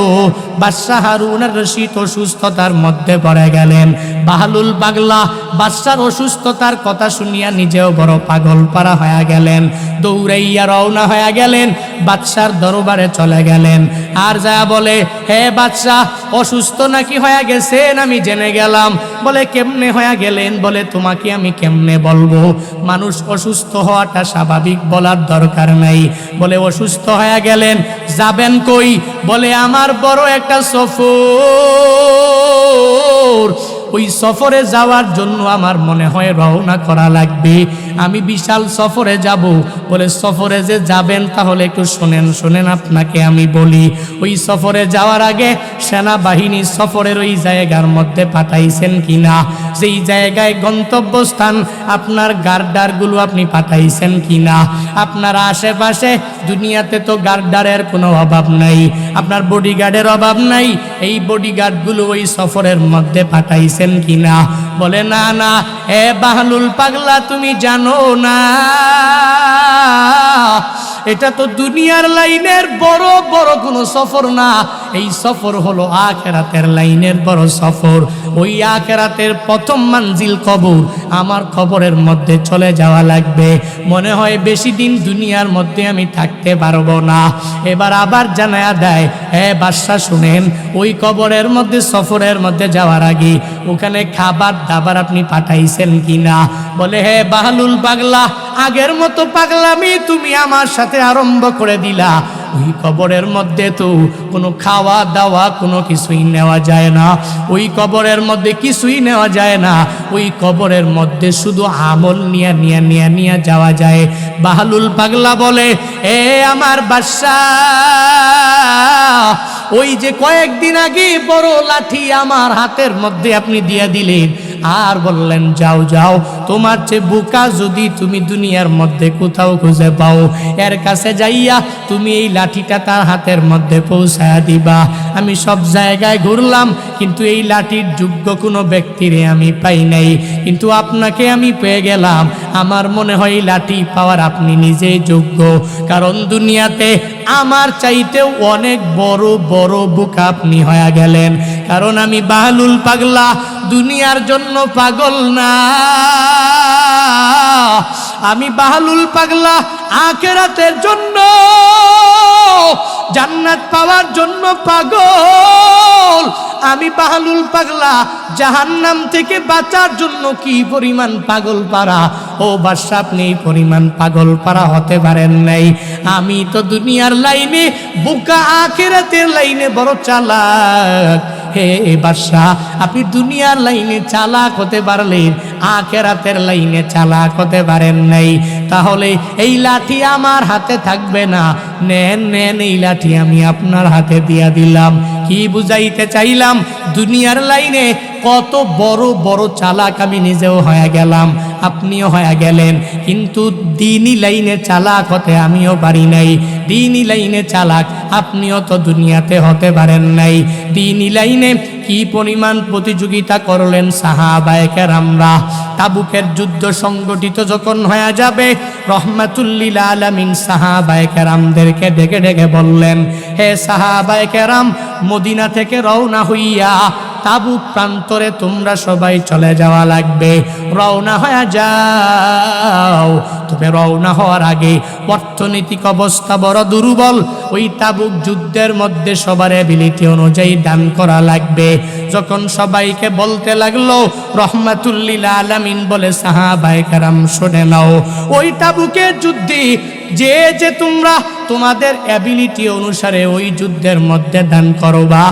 A: বাদশাহ হারুন আর রশিদ অসুস্থতার মধ্যে পড়ে গেলেন। বাহলুল পাগলা বাদশার অসুস্থতার কথা শুনিয়া নিজেও বড় পাগল পারা হয়ে গেলেন, দৌড়াইয়া রওনা হয়ে গেলেন, বাদশার দরবারে চলে গেলেন। আর যা বলে, হে বাদশাহ, অসুস্থ নাকি হয়ে গেছেন? আমি জেনে গেলাম। বলে কেমনে হয়ে গেলেন? বলে তোমাকে আমি কেমনে বলবো, মানুষ অসুস্থ হওয়াটা স্বাভাবিক, বলার দরকার নাই। বলে অসুস্থ হয়ে গেলেন, যাবেন কই? বলে আমার বড় একটা সফর, ওই সফরে যাওয়ার জন্য আমার মনে হয় রওনা করা লাগবে, আমি বিশাল সফরে যাব। বলে সফরে যে যাবেন তাহলে একটু শোনেন, শোনেন আপনাকে আমি বলি। ওই সফরে যাওয়ার আগে সেনাবাহিনী সফরের ওই জায়গার মধ্যে পাঠাইছেন কিনা, যেই জায়গায় গন্তব্যস্থান আপনার গার্ডারগুলো আপনি পাঠাইছেন কিনা? আপনার আশেপাশে দুনিয়াতে তো গার্ডারের কোনো অভাব নাই, আপনার বডিগার্ডের অভাব নাই। এই বডিগার্ডগুলো ওই সফরের মধ্যে পাঠাইছেন কিনা? বলে না না। এ বাহলুল পাগলা, তুমি জানো না, এটা তো দুনিয়ার লাইনের বড় বড় কোনো সফর না, এই সফর হলো আখিরাতের লাইনের বড় সফর। ওই আখিরাতের প্রথম মঞ্জিল কবর, আমার কবরের মধ্যে চলে যাওয়া লাগবে। মনে হয় বেশি দিন দুনিয়ার মধ্যে আমি থাকতে পারবো না। এবার আবার জানায়া দেয়, হে বাদশাহ শুনেন, ওই কবরের মধ্যে সফরের মধ্যে যাওয়ার আগে ওখানে খাবার দাবার আপনি পাঠাইছেন কিনা? বলে হে বাহলুল পাগলা, আগের মতো পাগলামি তুমি আমার সাথে আরম্ভ করে দিলা। ওই কবরের মধ্যে তো কোনো খাওয়া দাওয়া কোনো কিছুই নেওয়া যায় না, ওই কবরের মধ্যে কিছুই নেওয়া যায় না। ওই কবরের মধ্যে শুধু আমল নিয়ে নিয়ে নিয়ে নিয়ে যাওয়া যায়। বাহলুল পাগলা বলে, এ আমার বাদশাহ, ওই যে কয়েকদিন আগে বড় লাঠি আমার হাতের মধ্যে আপনি দিয়ে দিলেন, আর বললেন যাও যাও, তোমার চেয়ে বোকা যদি তুমি দুনিয়ার মধ্যে কোথাও খুঁজে পাও, এর কাছে যাইয়া তুমি এই লাঠিটা তার হাতের মধ্যে পৌঁছায়া দিবা। আমি সব জায়গায় ঘুরলাম, কিন্তু এই লাঠির যোগ্য কোনো ব্যক্তিরে আমি পাই নাই, কিন্তু আপনাকে আমি পেয়ে গেলাম। আমার মনে হয় এই লাঠি পাওয়ার আপনি নিজেই যোগ্য, কারণ দুনিয়াতে আমার চাইতেও অনেক বড় বড় বোকা আপনি হয়ে গেলেন। কারণ আমি বাহলুল পাগলা দুনিয়ার জন্য পাগল না, আমি বাহলুল পাগলা আখিরাতের জন্য, জান্নাত পাওয়ার জন্য পাগল। আমি বাহলুল পাগলা জাহান্নাম থেকে বাঁচার জন্য কি পরিমাণ পাগল পারা। ও বাদশা, আপনি এই পরিমাণ পাগল পারা হতে পারেন নাই। আমি তো দুনিয়ার লাইনে বোকা, আখিরাতের লাইনে বড় চালাক। হে বাদশাহ, আপনি দুনিয়ার লাইনে চালাক হতে পারলেন, আখিরাতের লাইনে চালাক হতে পারেন নাই। তাহলে এই লাঠি আমার হাতে থাকবে না, নেন নেন, এই লাঠি আমি আপনার হাতে দিয়া দিলাম। কি বুঝাইতে চাইলাম? দুনিয়ার লাইনে কত বড় বড় চালাক আমি নিজেও হয়ে গেলাম, আপনিও হয়ে গেলেন, কিন্তু দ্বীনি লাইনে চালাক হতে আমিও পারি নাই। দ্বীনি লাইনে চালাক আপনিও তো দুনিয়াতে হতে পারেন নাই। দ্বীনি লাইনে কি পরিমাণ প্রতিযোগিতা করলেন সাহাবায়ে কেরামরা। তাবুকের যুদ্ধ সংগঠিত যখন হয়ে যাবে, রহমাতুল্লিল আলামিন সাহাবায়ে কেরামদেরকে ডেকে ডেকে বললেন, হে সাহাবায়ে কেরাম, মদিনা থেকে রওনা হইয়া তাবুক প্রান্তরে তোমরা সবাই চলে যাওয়া লাগবে, রওনা হয়ে যাও। তবে রওনা হওয়ার আগে অর্থনৈতিক অবস্থা বড় দুর্বল, ওই তাবুক যুদ্ধের মধ্যে সবার এবিলিটি অনুযায়ী দান করা লাগবে। যখন সবাইকে বলতে লাগলো, রহমাতুল্লিল আলামিন বলে, সাহাবায়ে কেরাম শুনে নাও, ওই তাবুকের যুদ্ধে যে যে তোমরা তোমাদের অ্যাবিলিটি অনুসারে ওই যুদ্ধের মধ্যে দান করবা।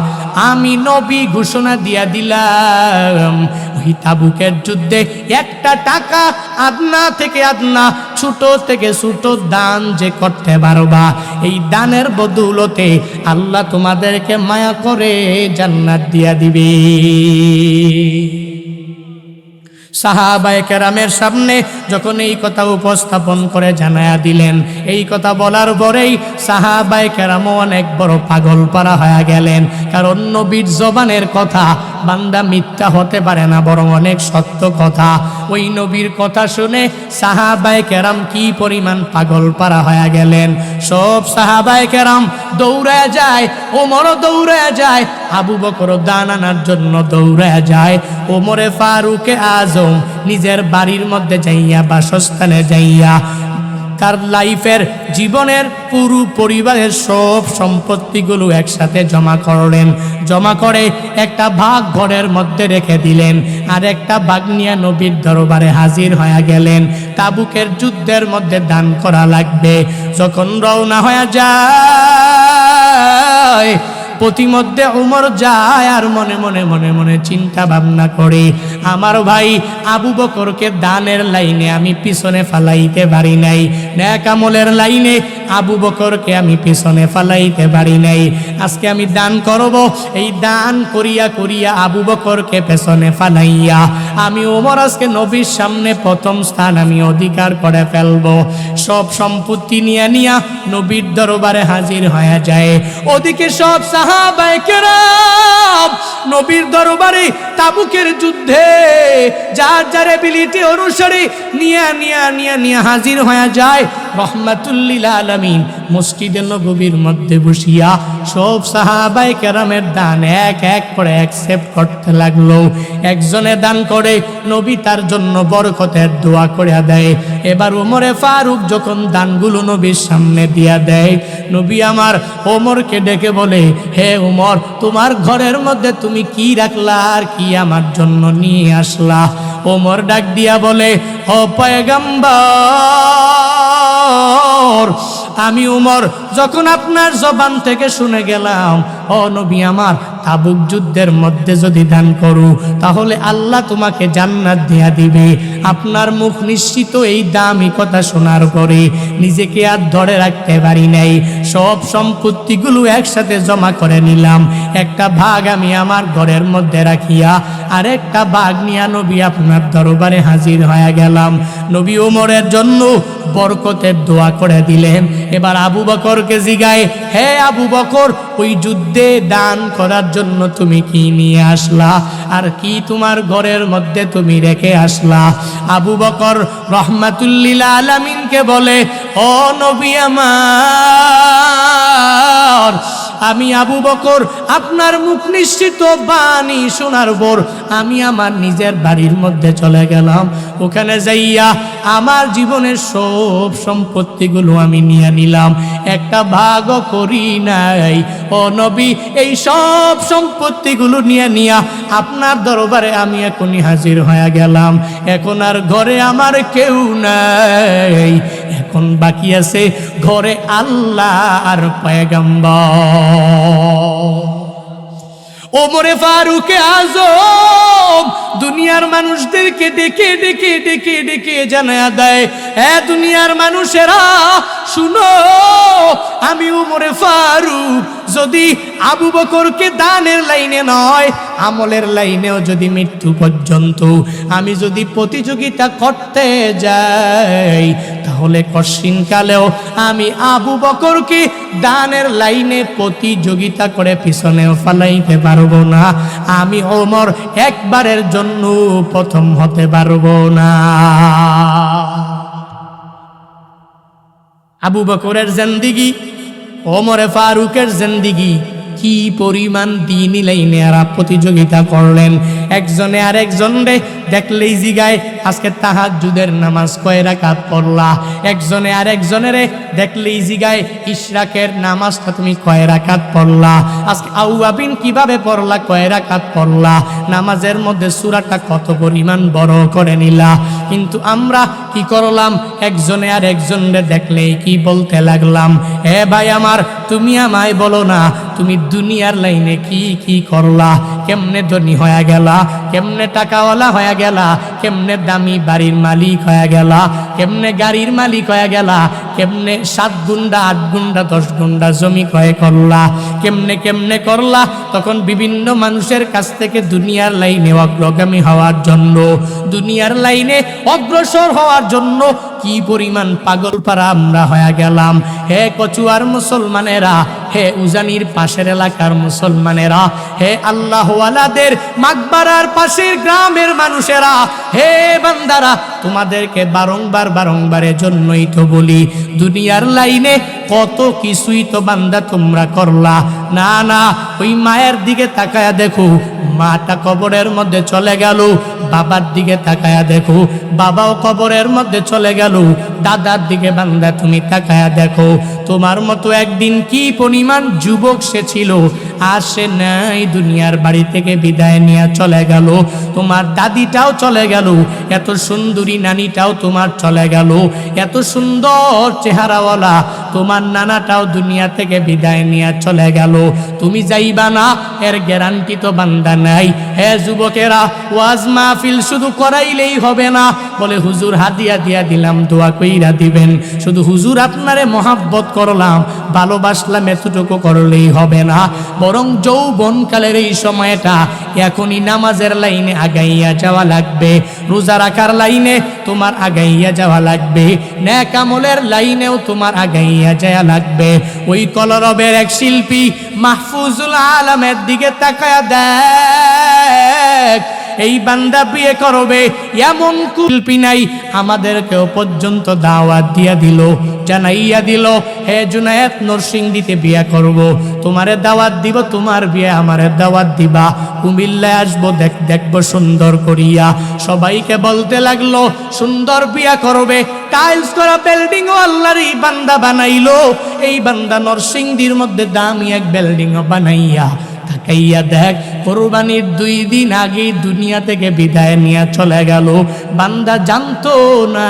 A: আমি নবী ঘোষণা দিয়া দিলাম ওই তাবুকের যুদ্ধে একটা টাকা আদনা থেকে আদনা, ছোট থেকে ছোট দান যে করতে পারবা, এই দানের বদৌলতে আল্লাহ তোমাদেরকে মায়া করে জান্নাত দিয়া দিবে। সাহাবায়ে কেরামের সামনে যখন এই কথা উপস্থাপন করে জানায়া দিলেন, এই কথা বলার পরেই সাহাবায়ে কেরামও অনেক বড় পাগল পারা হয়ে গেলেন। কারণ নবীর জবানের কথা বান্দা মিথ্যা হতে পারে না, বরং অনেক সত্য কথা। ওই নবীর কথা শুনে সাহাবায়ে কেরাম কি পরিমাণ পাগল পারা হয়ে গেলেন। সব সাহাবায়ে কেরাম দৌড়ায় যায়, ওমরও দৌড়ায় যায়, আবু বকর দান আনার জন্য দৌড়ায় যায়। ওমরে ফারুকে আজম নিজের বাড়ির মধ্যে যাইয়া, বাসস্থানে যাইয়া তার লাইফের জীবনের পুরো পরিবারের সব সম্পত্তিগুলো একসাথে জমা করলেন। জমা করে একটা ভাগ ঘরের মধ্যে রেখে দিলেন, আর একটা ভাগ নিয়ে নবীর দরবারে হাজির হয়ে গেলেন। তাবুকের যুদ্ধের মধ্যে দান করা লাগবে। যখন রওনা হয়ে যায়, প্রতিমধ্যে উমর যায় আর মনে মনে মনে মনে চিন্তা ভাবনা করে, আমার ভাই আবু বকরকে দানের লাইনে আমি পিছনে ফালাইতে পারি নাই, নেক আমলের লাইনে আবু বকরকে আমি পিছনে ফালাইতে পারি নাই। আজকে আমি দান করব, এই দান করিয়া করিয়া আবু বকরকে পেছনে ফালাইয়া আমি ওমর আজকে নবীর সামনে প্রথম স্থান আমি অধিকার করে ফেলবো। সব সম্পত্তি নিয়ে নিয়া নবীর দরবারে হাজির হয়ে যায়। ওদিকে সব সাহাবায়ে কেরাম নবীর দরবারে তাবুকের যুদ্ধে যার যার এবিলিটি অনুসারে নিয়ে হাজির হয়ে যায়। রহমাতুল্লিল আলামিন মসজিদে নববীর মধ্যে বসিয়া সব সাহাবায়ে কেরামের দান এক এক করে অ্যাকসেপ্ট করতে লাগলো। একজনে দান করে নবী তার জন্য বরকতের দোয়া করে দেয়। এবার ওমরে ফারুক যখন দানগুলো নবীর সামনে দিয়া দেয়, নবী আমার ওমরকে ডেকে বলে, হে ওমর, তোমার ঘরের মধ্যে তুমি কি রাখলা আর কি আমার জন্য নিয়ে আসলা? ওমর ডাক দিয়া বলে, ও পয়গম্বর, আমি উমর যখন আপনার জবান থেকে শুনে গেলাম, ও নবী আমার, তাবুক যুদ্ধের মধ্যে যদি দান করু তাহলে আল্লাহ তোমাকে জান্নাত দিয়া দিবে। আপনার মুখ নিশ্চিত এই দামি কথা শোনার পরে নিজেকে আর ধরে রাখতে পারি নাই। সব সম্পত্তিগুলো একসাথে জমা করে নিলাম। একটা ভাগ আমি আমার ঘরের মধ্যে রাখিয়া আর একটা ভাগ নিয়ে নবী আপনার দরবারে হাজির হয়ে গেলাম। নবী ওমরের জন্য বরকতের দোয়া করে দিলেন। এবার আবু বকরকে জিগায়, হে আবু বকর, ওই যুদ্ধে দান করার জন্য তুমি কি নিয়ে আসলা আর কি তোমার ঘরের মধ্যে তুমি রেখে আসলা? আবু বকর রহমাতুল্লিল আলামিনকে বলে, ও নবী আমার, আমি আবু বকর আপনার মুখ নিশ্চিত বাণী শোনার পর আমি আমার নিজের বাড়ির মধ্যে চলে গেলাম। ওখানে যাইয়া আমার জীবনের সব সম্পত্তিগুলো আমি নিয়ে নিলাম, একটা ভাগও করি নাই। ও নবী, এই সব সম্পত্তিগুলো নিয়া আপনার দরবারে আমি এখনই হাজির হয়ে গেলাম। এখন আর ঘরে আমার কেউ নাই, এখন বাকি আছে ঘরে আল্লাহ আর পয়গম্বর। ওমরে ফারুকে আজম দুনিয়ার মানুষদেরকে ডেকে ডেকে ডেকে ডেকে জানায়া দেয়, এ দুনিয়ার মানুষেরা শুনো, আমি ওমরে ফারুক যদি আবু বকরকে দানের লাইনে নয়, আমলের লাইনেও যদি মৃত্যু পর্যন্ত আমি যদি প্রতিযোগিতা করতে যাই, তাহলে কশিনকালেও আমি আবু বকরকে দানের লাইনে প্রতিযোগিতা করে পিছনেও ফালাইতে পারবো না। আমি ওমর একবারের জন্য প্রথম হতে পারবো না। আবু বকরের জিন্দেগি, ওমরে ফারুকের জিন্দেগি কি পরিমাণ দ্বীনি লাইনে এরা প্রতিযোগিতা করলেন। একজনে আরেকজনরে দেখলেই জিগায় আজকে তাহাজ্জুদের নামাজ কয় রাকাত পড়লা। একজনে আর একজনেরে দেখলেই জিগায় ইশরাকের নামাজটা তুমি কয় রাকাত পড়লা, আজকে আউয়াবিন কিভাবে পড়লা, কয় রাকাত পড়লা, নামাজের মধ্যে সূরাটা কত পরিমাণ বড় করে নিলা। কিন্তু আমরা কি করলাম, একজনে আর একজনের দেখলেই কি বলতে লাগলাম, এ ভাই আমার তুমি আমায় বলো না তুমি দুনিয়ার লাইনে কি কি করলা, কেমনে ধনী হয়ে গেলা, কেমনে টাকাওয়ালা হয়ে গেলা, কেমনে দামি বাড়ির মালিক হয়ে গেলা, কেমনে গাড়ির মালিক হয়ে গেলা, কেমনে 7 গুন্ডা 8 গুন্ডা 10 গুন্ডা জমি ক্রয় করলা, কেমনে কেমনে করলা। তখন বিভিন্ন মানুষের কাছ থেকে দুনিয়ার লাইনে অগ্রগামী হওয়ার জন্য, দুনিয়ার লাইনে অগ্রসর হওয়ার জন্য কি পরিমাণ পাগলপারা আমরা হয়ে গেলাম। হে কচুয়ার মুসলমানেরা, হে উজানির পাশের এলাকার মুসলমানেরা, হে আল্লাহওয়ালাদের মাকবারার পাশের গ্রামের মানুষেরা, হে বান্দারা, তোমাদেরকে বারংবারের জন্যই তো বলি, দুনিয়ার লাইনে কত কিছুই তো বান্দা তোমরা করলা। না না, ওই মায়ের দিকে তাকায়া দেখো, মাটা কবরের মধ্যে চলে গেল, বাবার দিকে তাকায়া দেখো, বাবাও কবরের মধ্যে চলে গেল, দাদার দিকে বান্দা তুমি তাকায়া দেখো, তোমার মতো একদিন কি পরিমাণ যুবক সে ছিল, আর সে নাই, দুনিয়ার বাড়ি থেকে বিদায় নিয়ে চলে গেল। তোমার দাদিটাও চলে গেল, এত সুন্দরী নানিটাও তোমার চলে গেল, এত সুন্দর চেহারাওয়ালা তোমার নানাটাও দুনিয়া থেকে বিদায় নিয়ে চলে গেল। তুমি যাইবা না এর গ্যারান্টি তো বান্দা নাই। হে যুবকেরা, ওয়াজ মাহফিল শুধু করাইলেই হবে না, বলে হুজুর হাদিয়া দিয়া দিলাম, দোয়া কইরা দিবেন, শুধু হুজুর আপনারে মহাব্বত করলাম, ভালোবাসলাম, এতটুকু করলেই হবে না, বরং যৌবনকালের এই সময়টা এখনই নামাজের লাইনে আগাইয়া যাওয়া লাগবে, রোজা রাখার লাইনে তোমার আগাইয়া যাওয়া লাগবে, নেক আমলের লাইনেও তোমার আগাইয়া যাওয়া লাগবে। ওই কলরবের এক শিল্পী মাহফুজুল আলমের দিকে তাকায়া দেখ, এই বান্দা বিয়ে করবে এমন শিল্পী নাই, আমাদেরকেও পর্যন্ত দাওয়াত দিয়া দিল, জানাইয়া দিল, হে জুনায়েদ নরসিংদীতে বিয়ে করব, তোমারে দাওয়াত দিব, তোমার বিয়ে আমারে দাওয়াত দিবা, কুমিল্লায় আসবো, দেখবো সুন্দর করিয়া। সবাইকে বলতে লাগলো সুন্দর বিয়া করবে, টাইলস করা বিল্ডিং ও আল্লাহরই বান্দা বানাইলো। এই বান্দা নরসিংদীর মধ্যে দামি এক বিল্ডিং বানাইয়া, তাকাইয়া দেখ, কোরবানির 2 দিন আগে দুনিয়া থেকে বিদায় নিয়ে চলে গেল। বান্দা জানতো না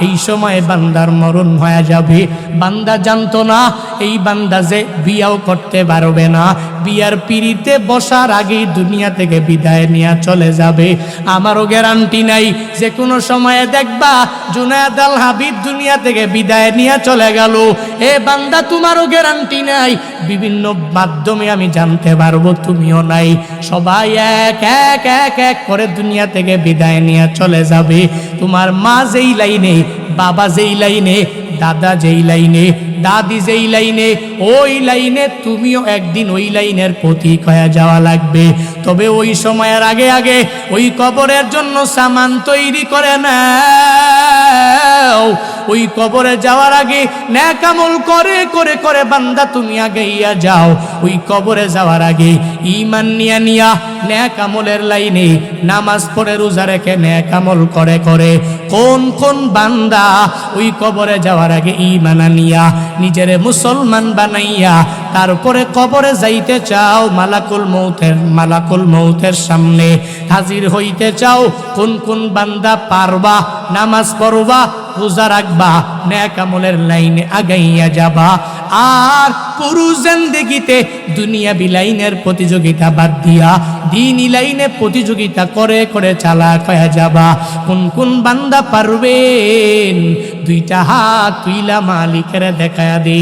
A: এই সময় বান্দার মরণ হয়ে যাবে, বান্দা জানতো না এই বান্দা যে বিয়াও করতে পারবে না, বিয়ার পিড়িতে বসার আগেই দুনিয়া থেকে বিদায় নিয়ে চলে যাবে। আমারও গ্যারান্টি নাই, যে কোনো সময়ে দেখবা জুনায়েদ আল হাবিব দুনিয়া থেকে বিদায় নিয়ে চলে গেল। এ বান্দা, তোমারও গ্যারান্টি নাই, বিভিন্ন মাধ্যমে আমি জানতে পারবো, তুমিও নাই। সবাই এক এক এক এক করে দুনিয়া থেকে বিদায় নিয়ে চলে যাবে। তোমার মা যেই লাইনে, বাবা যেই লাইনে, দাদা যেই লাইনে, দাদি যেই লাইনে, ওই লাইনে তুমিও একদিন ওই লাইনের প্রতীক হয়ে যাওয়া লাগবে। তবে ওই সময়ের আগে আগে ওই কবরের জন্য সামান তৈরি করে নাও। ওই কবরে যাওয়ার আগে নেক আমল করে করে করে বান্দা তুমি আগেইয়া যাও। ওই কবরে যাওয়ার আগে ঈমান নিয়া নেক আমলের লাইনে নামাজ পড়ে রোজা রেখে নেক আমল করে করে কোন কোন বান্দা ওই কবরে যাওয়ার আগে ঈমান নিয়া নিজেরে মুসলমান বানাইয়া তারপরে কবরে যাইতে চাও, মালাকুল মউতের সামনে হাজির হইতে চাও। কোন কোন বান্দা পারবা, নামাজ পড়বা, রোজা রাখবা, নেক আমলের লাইনে আগাইয়া যাবা। আর পুরো জিন্দেগিতে দুনিয়া বিলাইনের প্রতিযোগিতা বাদ দিয়া দ্বীনি লাইনে প্রতিযোগিতা করে করে চালাক হয়ে যাবা। কোন কোন বান্দা পারবেন? 2টা হাত তুইলা মালিকের দেখায়া দে।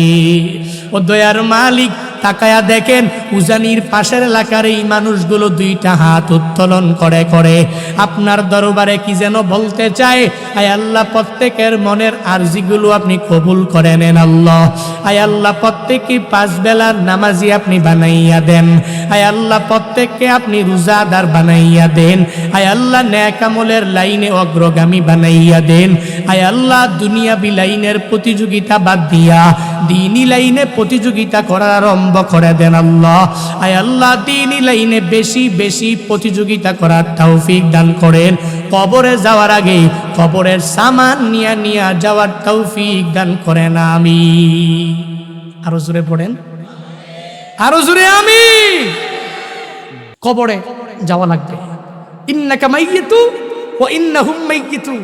A: ও দয়ার মালিক, তাকায়া দেখেন উজানির পাশের এলাকার এই মানুষগুলো 2টা হাত উত্তোলন করে করে আপনার দরবারে কি যেন বলতে চায়। আয় আল্লাহ, প্রত্যেকের মনের আরজিগুলো আপনি কবুল করে নেন আল্লাহ। আয় আল্লাহ, প্রত্যেককে 5 বেলার নামাজি আপনি বানাইয়া দেন। আয় আল্লাহ, প্রত্যেককে আপনি রোজাদার বানাইয়া দেন। আয় আল্লাহ, নেক আমলের লাইনে অগ্রগামী বানাইয়া দেন। আয় আল্লাহ, দুনিয়া বিলাইনের প্রতিযোগিতা বাদ দিয়া দ্বীনি লাইনে প্রতিযোগিতা করা আরম্ভ করে দেন আল্লাহ। আয় আল্লাহ, দ্বীনি লাইনে বেশি বেশি প্রতিযোগিতা করার তৌফিক দান করেন। কবরে যাওয়ার আগে কবরের সামান নিয়ে নিয়ে যাওয়ার তৌফিক দান করেন। আমিন। আরো জোরে পড়েন, আরো জোরে আমিন। কবরে যাওয়া লাগবে। ইন্নাকা মাইয়িতু ওয়া ইন্নাহুম মাইয়িতুন,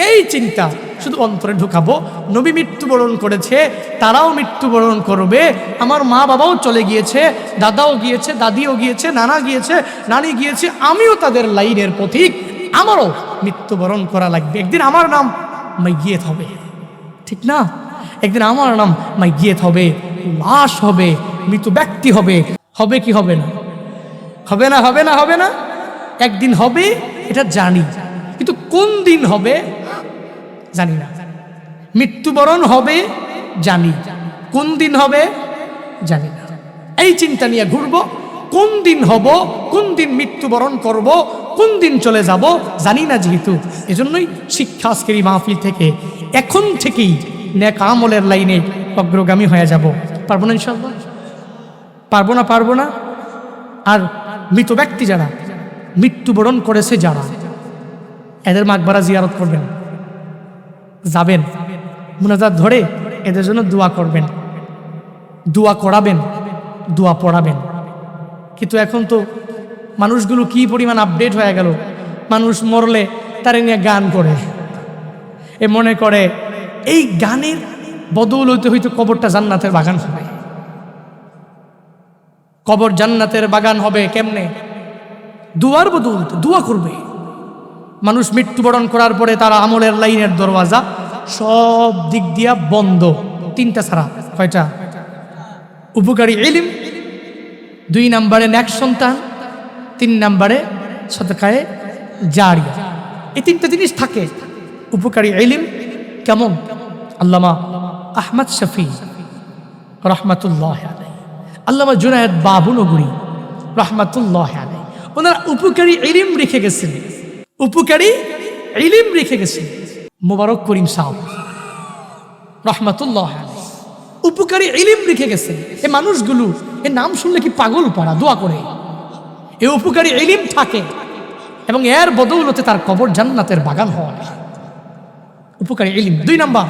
A: এই চিন্তা শুধু অন্তরে ঢুকাবো। নবী মৃত্যুবরণ করেছে, তারাও মৃত্যুবরণ করবে। আমার মা বাবাও চলে গিয়েছে, দাদাও গিয়েছে, দাদিও গিয়েছে, নানা গিয়েছে, নানি গিয়েছে, আমিও তাদের লাইনের পথিক। আমারও মৃত্যুবরণ করা লাগবে। একদিন আমার নাম মাইয়িত হবে, ঠিক না? একদিন আমার নাম মাইয়িত হবে, লাশ হবে, মৃত ব্যক্তি হবে। হবে কি হবে না? হবে না, হবে না, হবে না? একদিন হবে, এটা জানি, কিন্তু কোন দিন হবে জানি না। মৃত্যুবরণ হবে জানি, কোন দিন হবে জানি না। এই চিন্তা নিয়ে ঘুরবো, কোন দিন হব, কোন দিন মৃত্যুবরণ করব, কোন দিন চলে যাব জানি না। যেহেতু এজন্যই শিক্ষা আজকের এই মাহফিল থেকে, এখন থেকেই নেক আমলের লাইনে অগ্রগামী হয়ে যাব। পারবো না ইনশাআল্লাহ? পারবো না, পারবো না। আর মৃত ব্যক্তি যারা মৃত্যুবরণ করেছে, যারা এদের মাকবারা জিয়ারত করবেন, যাবেন, মুনাজাত ধরে এদের জন্য দোয়া করবেন, দোয়া করাবেন, দোয়া পড়াবেন। কিন্তু এখন তো মানুষগুলো কি পরিমাণ আপডেট হয়ে গেল, মানুষ মরলে তারা নিয়ে গান করে। এ মনে করে এই গানের বদৌলতে হয়তো কবরটা জান্নাতের বাগান হবে। কবর জান্নাতের বাগান হবে কেমনে? দুয়ার বদৌলতে দোয়া করবে। মানুষ মৃত্যুবরণ করার পরে তারা আমলের লাইনের দরওয়াজা সব দিক দিয়া বন্ধ। তিনটা ছাড়া। কয়টা? উপকারী ইলম, 2 নম্বরে নেক সন্তান, 3 নম্বরে সদকায়ে জারিয়া। এই 3টা জিনিস থাকে। উপকারী ইলম কেমন? আল্লামা আহমদ শফি রহমাতুল্লাহ আলাইহি, আল্লামা জুনায়েদ বাবুনগরী রহমাতুল্লাহ আলাইহি, ওনারা উপকারী ইলম রেখে গেছেন। উপকারী ইলম রেখে গেছেন। মোবারক করিম সাহেব রহমাতুল্লাহ আলাইহি উপকারী ইলম রেখে গেছেন। এই মানুষগুলো এর নাম শুনলে কি পাগল পাড়া দোয়া করে। এই উপকারী ইলম থাকে এবং এর বদৌলতে তার কবর জান্নাতের বাগান হয়। উপকারী ইলম। 2 নম্বর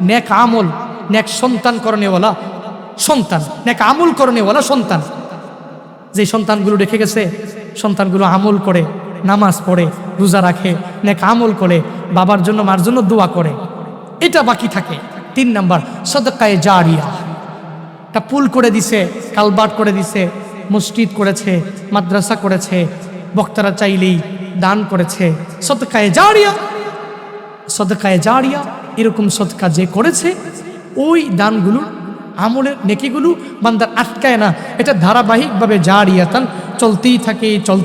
A: নেক আমল, নেক সন্তান করণেওয়ালা সন্তান, নেক আমল করণেওয়ালা সন্তান। যে সন্তানগুলো রেখে গেছে, সন্তানগুলো আমল করে, নামাজ পড়ে, রোজা রাখে, নেক আমল করে, বাবার জন্য মার জন্য দোয়া করে, এটা বাকি থাকে। 3 নম্বর সদকায়ে জারিয়া। তা পুল করে দিছে, কালবাট করে দিছে, মসজিদ করেছে, মাদ্রাসা করেছে, বক্তারা চাইলেই দান করেছে। সদকায়ে জারিয়া, সদকায়ে জারিয়া, এরকম সদকা যে করেছে, ওই দানগুলো, আমলের নেকিগুলো বান্দার আটকায় না। এটা ধারাবাহিকভাবে জারিয়াতান চলতেই থাকে, চলতে